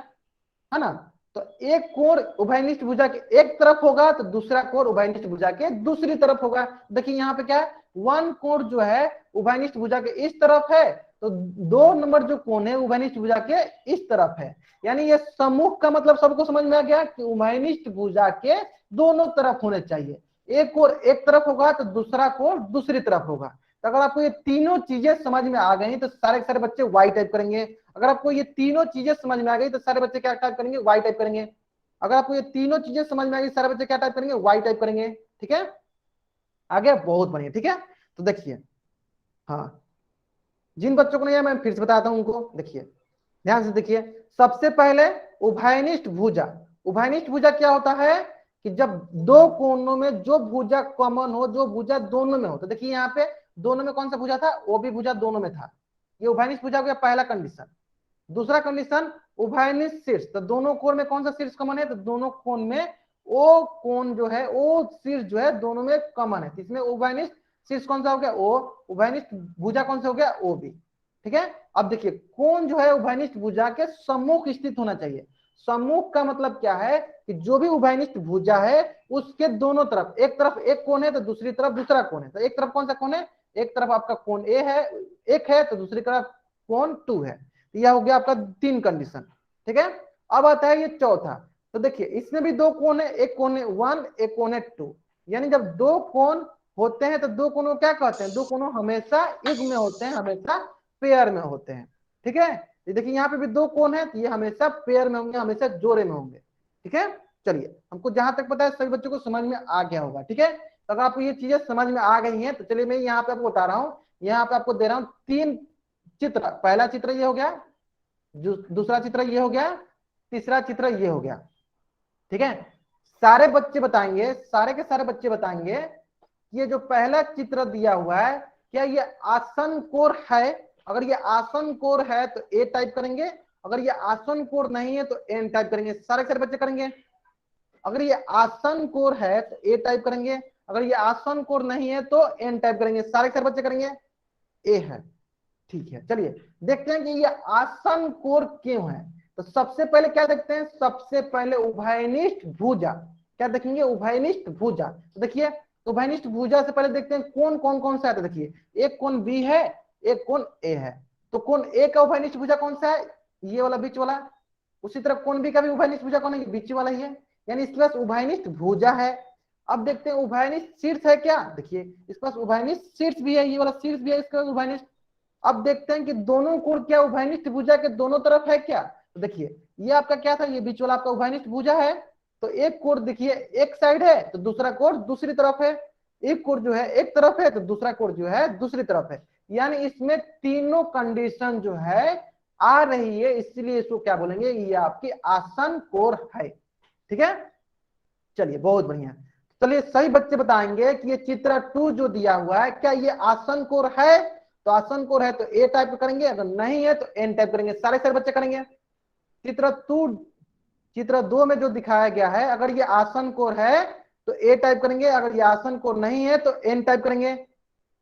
है ना। तो एक कोण उभयनिष्ठ भुजा के एक तरफ होगा तो दूसरा कोण उभयनिष्ठ भुजा के दूसरी तरफ होगा। देखिए यहाँ पे क्या है, वन कोण जो है उभयनिष्ठ भुजा के इस तरफ है, तो 2 नंबर जो कोण है उभयनिष्ठ भुजा के इस तरफ है। यानी ये सम्मुख का मतलब सबको समझ में आ गया कि उभयनिष्ठ भुजा के दोनों तरफ होने चाहिए, एक कोण एक तरफ होगा तो दूसरा कोण दूसरी तरफ होगा। तो अगर आपको ये तीनों चीजें समझ में आ गई तो सारे के सारे बच्चे वाई टाइप करेंगे। अगर आपको ये तीनों चीजें समझ में आ गई तो सारे बच्चे क्या टाइप करेंगे, वाई टाइप करेंगे। अगर आपको ये तीनों चीजें समझ में आ गई सारे बच्चे क्या टाइप करेंगे, वाई टाइप करेंगे, ठीक है। आगे बहुत बढ़िया, ठीक है। तो देखिए हाँ जिन बच्चों को नहीं है मैं फिर से बताता हूं उनको, देखिए ध्यान से देखिए। सबसे पहले उभयनिष्ठ भुजा, उभयनिष्ठ भुजा क्या होता है कि जब दो कोनों में जो भुजा कॉमन हो, जो भुजा दोनों में हो। तो देखिए यहाँ पे दोनों में कौन सा भुजा था, वो भी भुजा दोनों में था, ये उभयनिष्ठ भुजा हो गया पहला कंडीशन। दूसरा कंडीशन उभयनिष्ठ शीर्ष, तो दोनों कोण में कौन सा शीर्ष कॉमन है, तो दोनों कोण में ओ कोण जो है, ओ शीर्ष जो है दोनों में कॉमन है, इसमें उभयनिष्ठ शीर्ष कौन सा हो गया ओ, उभयनिष्ठ भुजा कौन सा हो गया ओ बी, ठीक है। अब देखिए कोण जो है उभयनिष्ठ भुजा के सम्मुख स्थित होना चाहिए। सम्मुख का मतलब क्या है कि जो भी उभयनिष्ठ भुजा है उसके दोनों तरफ एक कोण है तो दूसरी तरफ दूसरा कोण है। तो एक तरफ कौन सा कोण है, एक तरफ आपका कोण ए है, एक है, तो दूसरी तरफ कोण 2 है। यह हो गया आपका 3 कंडीशन, ठीक है। अब आता है ये चौथा। तो देखिए इसमें भी 2 कोण है, एक कोण है 1, एक कोण है 2। यानी जब 2 कोण होते हैं तो 2 कोणों क्या कहते हैं, 2 कोणों हमेशा युग्म में होते हैं, हमेशा पेयर में होते हैं, ठीक है। ये देखिए यहाँ पे भी 2 कोण है तो ये हमेशा पेयर में होंगे, हमेशा जोड़े में होंगे, ठीक है। चलिए हमको जहां तक पता है सभी बच्चों को समझ में आ गया होगा, ठीक है। तो अगर आपको ये चीजें समझ में आ गई हैं तो चलिए मैं यहाँ पे आपको बता रहा हूँ, यहाँ पे आपको दे रहा हूँ 3 चित्र। पहला चित्र ये हो गया, दूसरा चित्र ये हो गया, तीसरा चित्र ये हो गया, ठीक है। सारे बच्चे बताएंगे, सारे के सारे बच्चे बताएंगे ये जो पहला चित्र दिया हुआ है क्या ये आसन कोण है। अगर ये आसन कोण है तो ए टाइप करेंगे, अगर ये आसन कोण नहीं है तो एन टाइप करेंगे, सारे के सारे बच्चे करेंगे। अगर ये आसन कोण है तो ए टाइप करेंगे, अगर ये आसन कोण नहीं है तो एन टाइप करेंगे, सारे के सारे बच्चे करेंगे ए है, ठीक है। चलिए देखते हैं कि ये आसन कोण क्यों है। तो सबसे पहले क्या देखते हैं, सबसे पहले उभयनिष्ठ भुजा, क्या देखेंगे, उभयनिष्ठ भुजा। तो देखिए उभयनिष्ठ भुजा से पहले देखते हैं कोण कौन कौन सा है। तो देखिए एक कोण बी है, एक कोण ए है, तो कोण ए का उभयनिष्ठ भुजा कौन सा है, ये वाला बीच वाला। उसी तरह कोण बी का भी उभयनिष्ठ भुजा कौन है, बीच वाला ही है, यानी इसके पास उभयनिष्ठ भुजा है। अब देखते हैं उभयनिष्ठ शीर्ष है क्या, देखिए इसके पास उभयनिष्ठ शीर्ष भी है, ये वाला शीर्ष भी है इसके पास उभयनिष्ठ। अब देखते हैं कि दोनों कोण क्या उभयनिष्ठ भुजा के दोनों तरफ है क्या, तो देखिए ये आपका क्या था, ये बीच वाला आपका उभयनिष्ठ भुजा है। तो एक कोण देखिए एक साइड है तो दूसरा कोण दूसरी तरफ है, एक कोण जो है एक तरफ है तो दूसरा कोण जो है दूसरी तरफ है, यानी इसमें तीनों कंडीशन जो है आ रही है, इसलिए इसको क्या बोलेंगे, ये आपकी आसन कोण है। ठीक है, चलिए बहुत बढ़िया। चलिए सही बच्चे बताएंगे कि ये चित्र 2 जो दिया हुआ है क्या ये आसन कोण है, तो आसन कोण है तो ए टाइप करेंगे, अगर नहीं है तो एन टाइप करेंगे, सारे सारे बच्चे करेंगे। चित्र 2 में जो दिखाया गया है अगर ये आसन कोण है तो ए टाइप करेंगे, अगर ये आसन कोण नहीं है तो एन टाइप करेंगे,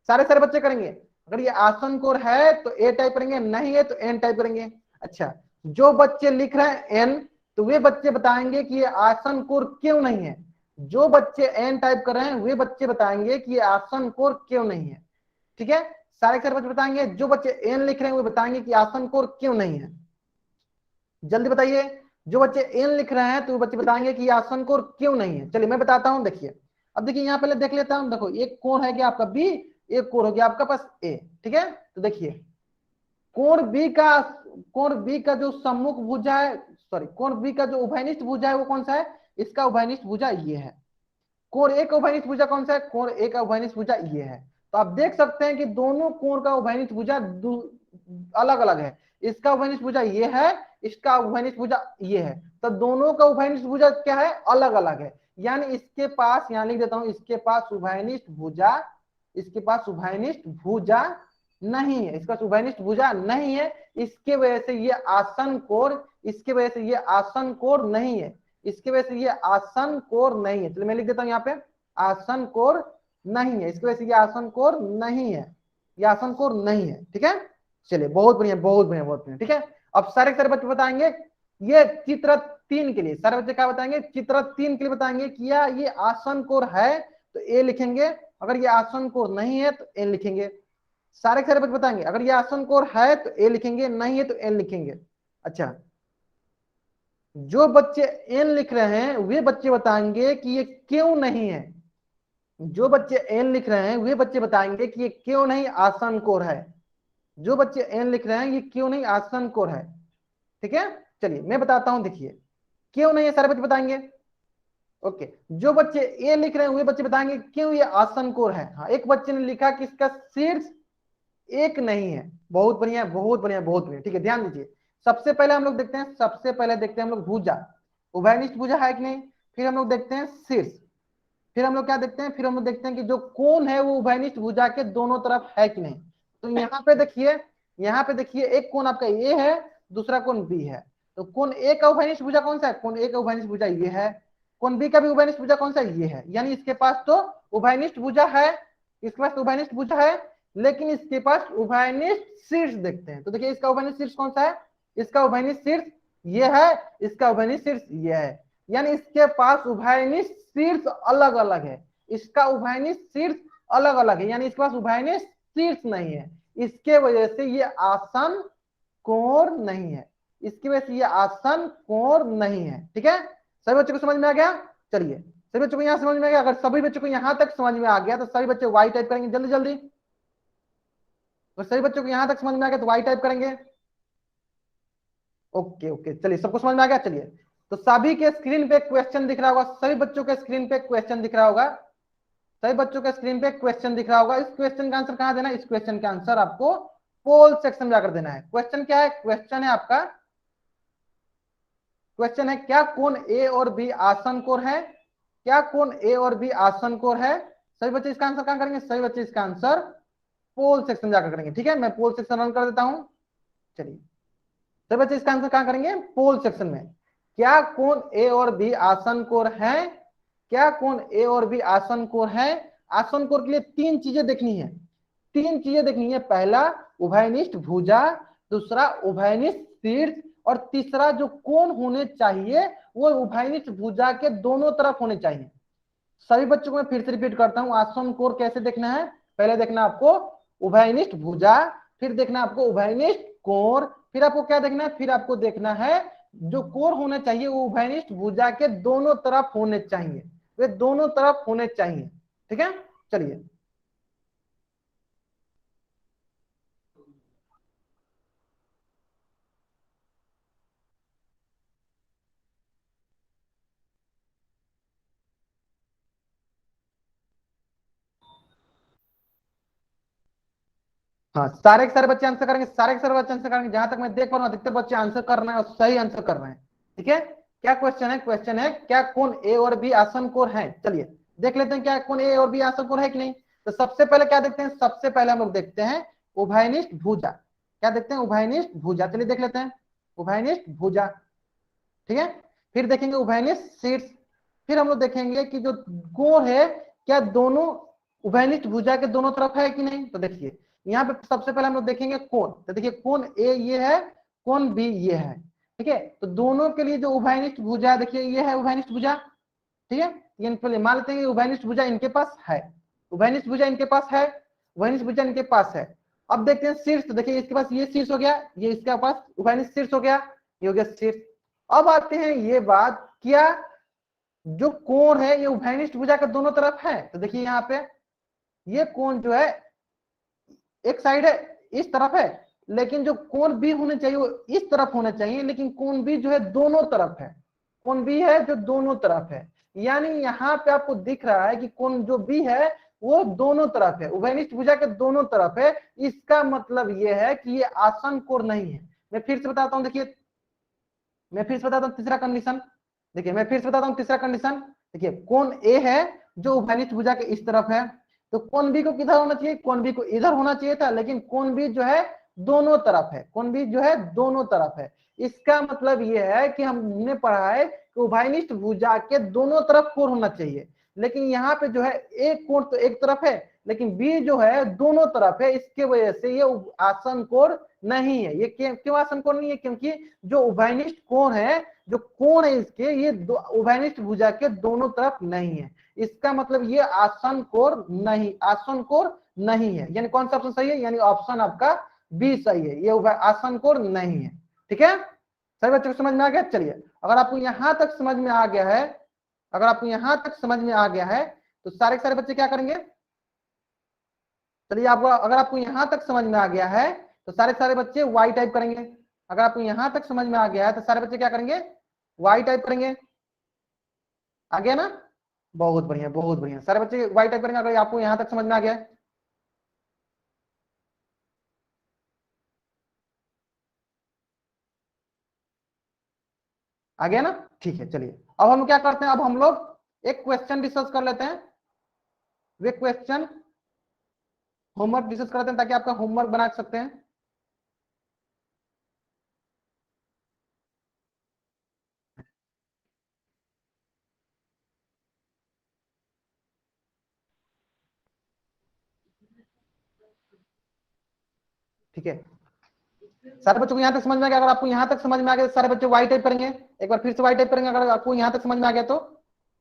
सारे सारे बच्चे करेंगे। अगर ये आसन कोण है तो ए टाइप करेंगे, नहीं है तो एन टाइप करेंगे। अच्छा, जो बच्चे लिख रहे हैं एन तो वे बच्चे बताएंगे कि ये आसन कोण क्यों नहीं है, जो बच्चे एन टाइप कर रहे हैं वे बच्चे बताएंगे कि ये आसन कोण क्यों नहीं है। ठीक है, सारे सारे बच्चे बताएंगे, जो बच्चे एन लिख रहे हैं वे बताएंगे कि आसन कोण क्यों नहीं है। जल्दी बताइए, जो बच्चे एन लिख रहे हैं तो वो बच्चे बताएंगे कि आसन कोण क्यों नहीं है। चलिए मैं बताता हूं, देखिए अब देखिए यहाँ पहले देख लेता हूं, देखो एक कोण है क्या आपका बी, एक कोण हो गया आपका पास ए। ठीक है, तो देखिए कोण बी का जो सम्मुख भुजा है, सॉरी कोण बी का जो उभयनिष्ठ भुजा है वो कौन सा है, इसका उभयनिष्ठ भुजा ये है। कोण ए का उभयनिष्ठ भुजा कौन सा है, कोण ए का उभयनिष्ठ भुजा ये है। तो आप देख सकते हैं कि दोनों कोण का उभयनिष्ठ भुजा अलग अलग है, इसका उभयनिष्ठ भुजा ये है, इसका उभयनिष्ठ भुजा ये है, तो दोनों का उभयनिष्ठ भुजा क्या है, अलग अलग है। यानी इसके पास, यहां लिख देता हूं, इसके पास उभयनिष्ठ भुजा, इसके पास उभयनिष्ठ भुजा नहीं है, इसका उभयनिष्ठ भुजा नहीं है, इसके वजह से ये आसन कोण, इसके वजह से ये आसन कोण नहीं है, इसके वजह से ये आसन कोण नहीं है। चलिए मैं लिख देता हूं यहाँ पे आसन कोण नहीं है, इसकी वजह से ये आसन कोण नहीं है, ये आसन कोण नहीं है। ठीक है, चलिए बहुत बढ़िया बहुत बढ़िया बहुत बढ़िया। ठीक है, अब सारे सारे बच्चे बताएंगे ये चित्र 3 के लिए, सारे बच्चे क्या बताएंगे, चित्र 3 के लिए बताएंगे कि या ये आसन कोण है तो ए लिखेंगे, अगर ये आसन कोण नहीं है तो एन लिखेंगे। सारे सारे बच्चे बताएंगे अगर ये आसन कोण है तो ए लिखेंगे, नहीं है तो एन लिखेंगे। अच्छा, जो बच्चे एन लिख रहे हैं वे बच्चे बताएंगे कि ये क्यों नहीं है, जो बच्चे एन लिख रहे हैं वे बच्चे बताएंगे कि ये क्यों नहीं आसन कोण है, जो बच्चे एन लिख रहे हैं ये क्यों नहीं आसन कोण है। ठीक है, चलिए मैं बताता हूं, देखिए क्यों नहीं है सारे बच्चे बताएंगे। ओके, जो बच्चे ए लिख रहे हैं वे बच्चे बताएंगे क्यों ये आसन कोण है। हाँ, एक बच्चे ने लिखा कि इसका शीर्ष एक नहीं है, बहुत बढ़िया बहुत बढ़िया बहुत बढ़िया। ठीक है, ध्यान दीजिए, सबसे पहले हम लोग देखते हैं, सबसे पहले देखते हैं हम लोग भुजा, उभयनिष्ठ भुजा है कि नहीं, फिर हम लोग देखते हैं शीर्ष, फिर हम लोग क्या देखते हैं, फिर हम लोग देखते हैं कि जो कोण है वो उभयनिष्ठ भुजा के दोनों तरफ है कि नहीं। तो यहाँ पे देखिए, यहाँ पे देखिए एक कोण आपका ए है, दूसरा कोण बी है, तो कोण ए का उभयनिष्ठ भुजा कौन सा है, कोण ए का उभयनिष्ठ भुजा ये है, कोण बी का भी उभयनिष्ठ भुजा कौन सा है, ये है, यानी इसके पास तो उभयनिष्ठ भुजा है, इसके पास उभयनिष्ठ भुजा है, लेकिन इसके पास उभयनिष्ठ शीर्ष देखते हैं। तो देखिए इसका उभयनिष्ठ शीर्ष कौन सा है, इसका उभयनिष्ठ शीर्ष ये है, इसका उभयनिष्ठ शीर्ष ये है, यानी इसके पास उभयनिष्ठ शीर्ष अलग अलग है, इसका उभयनिष्ठ शीर्ष अलग अलग है, यानी इसके पास उभयनिष्ठ शीर्ष नहीं है, इसके वजह से ये आसन कोण नहीं है, इसकी वजह से ये आसन कोण नहीं है। ठीक है, सभी बच्चों को समझ में आ गया। चलिए सभी बच्चों को यहाँ समझ में आ गया, अगर सभी बच्चों को यहाँ तक समझ में आ गया तो सभी बच्चे वाई टाइप करेंगे जल्दी जल्दी, तो सभी बच्चों को यहाँ तक समझ में आ गया तो वाई टाइप करेंगे। ओके ओके, चलिए सबको समझ में आ गया। चलिए तो सभी के स्क्रीन पे क्वेश्चन दिख रहा होगा, सभी बच्चों के स्क्रीन पे क्वेश्चन दिख रहा होगा, सभी बच्चों के स्क्रीन पे क्वेश्चन दिख रहा होगा। इस क्वेश्चन का आंसर कहां देना है, इस क्वेश्चन का आंसर आपको पोल सेक्शन में जाकर देना है। क्वेश्चन क्या है, क्वेश्चन है आपका, क्वेश्चन है क्या कोण ए और बी आसन कोण है, क्या कोण ए और बी आसन कोण है। सभी बच्चे इसका आंसर कहां करेंगे, सभी बच्चे इसका आंसर पोल सेक्शन जाकर करेंगे। ठीक है, मैं पोल सेक्शन रन कर देता हूं। चलिए सभी बच्चे इसका आंसर कहां करेंगे, पोल सेक्शन में। क्या कोण ए और बी आसन कोण है, क्या कोण ए और बी आसन कोण है। आसन कोण के लिए 3 चीजें देखनी है, 3 चीजें देखनी है, पहला उभयनिष्ठ भुजा, दूसरा उभयनिष्ठ शीर्ष, और तीसरा जो कोण होने चाहिए वो उभयनिष्ठ भुजा के दोनों तरफ होने चाहिए। सभी बच्चों को मैं फिर से रिपीट करता हूं, आसन कोण कैसे देखना है, पहले देखना आपको उभयनिष्ठ भुजा, फिर देखना आपको उभयनिष्ठ कोण, फिर आपको क्या देखना है, फिर आपको देखना है जो कोण होने चाहिए वो उभयनिष्ठ भुजा के दोनों तरफ होने चाहिए, वे दोनों तरफ होने चाहिए। ठीक है, चलिए हाँ, सारे के सारे बच्चे आंसर करेंगे, सारे के सारे बच्चे आंसर करेंगे, जहां तक मैं देख पा रहा हूँ अधिकतर बच्चे आंसर कर रहे हैं और सही आंसर कर रहे हैं। ठीक है, क्या क्वेश्चन है, क्वेश्चन है क्या कोण ए और बी आसन कोण है। चलिए देख लेते हैं क्या कोण ए और बी आसन कोण है कि नहीं। तो सबसे पहले क्या देखते हैं, सबसे पहले हम लोग देखते हैं उभयनिष्ठ भुजा। क्या देखते हैं, उभयनिष्ठ भुजा। चलिए देख लेते हैं उभयनिष्ठ भुजा। ठीक है, फिर देखेंगे उभयनिष्ठ शीर्ष, फिर हम लोग देखेंगे कि जो कोण है क्या दोनों उभयनिष्ठ भुजा के दोनों तरफ है कि नहीं। तो देखिए यहाँ पे सबसे पहले हम लोग देखेंगे कोण, तो देखिए कोण ए ये है, कोण बी ये है। ठीक है, तो दोनों के लिए जो उभयनिष्ठ भुजा देखिए ये है उभयनिष्ठ भुजा। ठीक है, ये मान लेते हैं कि उभयनिष्ठ भुजा इनके पास है, उभयनिष्ठ भुजा इनके पास है, उभयनिष्ठ भुजा इनके पास है। अब देखते हैं शीर्ष, तो देखिए इसके पास ये शीर्ष हो गया, ये इसके पास उभयनिष्ठ शीर्ष हो गया, ये हो गया शीर्ष। अब आते हैं ये बात, क्या जो कोण है ये उभयनिष्ठ भुजा के दोनों तरफ है। तो देखिए यहाँ पे ये कोण जो है एक साइड है, इस तरफ है, लेकिन जो कोण बी होने चाहिए वो इस तरफ होने चाहिए, लेकिन कोण बी जो है दोनों तरफ है, कोण बी है जो दोनों तरफ है। यानी यहाँ पे आपको दिख रहा है कि कोण जो बी है वो दोनों तरफ है, उभयनिष्ठ भुजा के दोनों तरफ है। इसका मतलब ये है कि ये आसन कोण नहीं है। मैं फिर से बताता हूँ, देखिए मैं फिर से बताता हूँ तीसरा कंडीशन, देखिए मैं फिर से बताता हूँ तीसरा कंडीशन। देखिए कोण ए है जो उभयनिष्ठ भुजा के इस तरफ है, तो कोण बी को किधर होना चाहिए, कोण बी को इधर होना चाहिए था, लेकिन कोण बी जो है दोनों तरफ है, कोण बी जो है दोनों तरफ है। इसका मतलब यह है कि हमने पढ़ा है कि उभयनिष्ठ भुजा के दोनों तरफ कोण होना चाहिए, लेकिन यहाँ पे जो है एक कोण तो एक तरफ है, लेकिन बी जो है दोनों तरफ है। इसके वजह से ये आसन कोण नहीं है। ये क्यों आसन कोण नहीं है, क्योंकि जो उभयनिष्ठ कोण है, जो कोण है इसके ये उभयनिष्ठ भुजा के दोनों तरफ नहीं है। इसका मतलब ये आसन कोण नहीं, आसन कोण नहीं है। यानी कौन सा ऑप्शन सही है, यानी ऑप्शन आपका बी सही है, ये आसन कोण नहीं है। ठीक है, सभी बच्चों को समझ में आ गया। चलिए अगर आपको यहां तक समझ में आ गया है, अगर आपको यहां तक समझ में आ गया है तो सारे के सारे बच्चे क्या करेंगे। चलिए आपको, अगर आपको यहां तक समझ में आ गया है तो सारे सारे बच्चे वाई टाइप करेंगे। अगर आपको यहां तक समझ में आ गया है तो सारे बच्चे क्या करेंगे, वाई टाइप करेंगे। आ गया ना, बहुत बढ़िया बहुत बढ़िया, सारे बच्चे वाई टाइप करेंगे अगर आपको यहां तक समझ में आ गया है। आ गया ना, ठीक है। चलिए अब हम क्या करते हैं, अब हम लोग एक क्वेश्चन डिस्कस कर लेते हैं, वे क्वेश्चन होमवर्क डिस्कस करते हैं ताकि आपका होमवर्क बना सकते हैं। ठीक है, सारे बच्चों को यहाँ तक समझ में आ गया। अगर आपको यहाँ तक समझ में आ गया तो सारे बच्चे वाई टाइप करेंगे, एक बार फिर से वाई टाइप करेंगे। अगर आपको यहाँ तक समझ में आ गया तो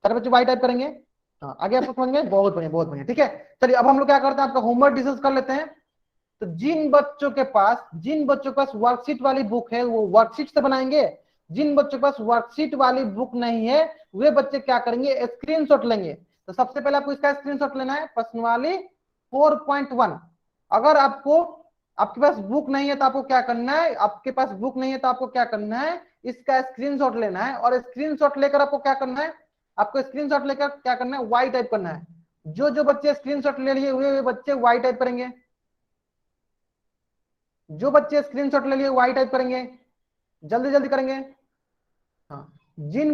सारे बच्चे वाई टाइप करेंगे। हाँ आगे आपको समझ में, बहुत बढ़िया बहुत बढ़िया। ठीक है, चलिए अब हम लोग क्या करते हैं, आपका होमवर्क डिस्कस कर लेते हैं। तो जिन बच्चों के पास वर्कशीट वाली बुक है वो वर्कशीट से बनाएंगे, जिन बच्चों के पास वर्कशीट वाली बुक नहीं है वे बच्चे क्या करेंगे, स्क्रीनशॉट लेंगे। तो सबसे पहले आपको इसका स्क्रीनशॉट लेना है, प्रश्नावली 4.1। अगर आपको, आपके पास बुक नहीं है तो आपको क्या करना है, आपके पास बुक नहीं है तो आपको क्या करना है, इसका स्क्रीनशॉट लेना है। और स्क्रीनशॉट लेकर आपको क्या करना है, आपको स्क्रीनशॉट लेकर क्या करना है, वाई टाइप करना है। जो जो बच्चे स्क्रीनशॉट ले लिए हुए बच्चे वाई टाइप करेंगे, जो बच्चे स्क्रीनशॉट ले लिए वाई टाइप करेंगे, जल्दी जल्दी करेंगे। हाँ, जिन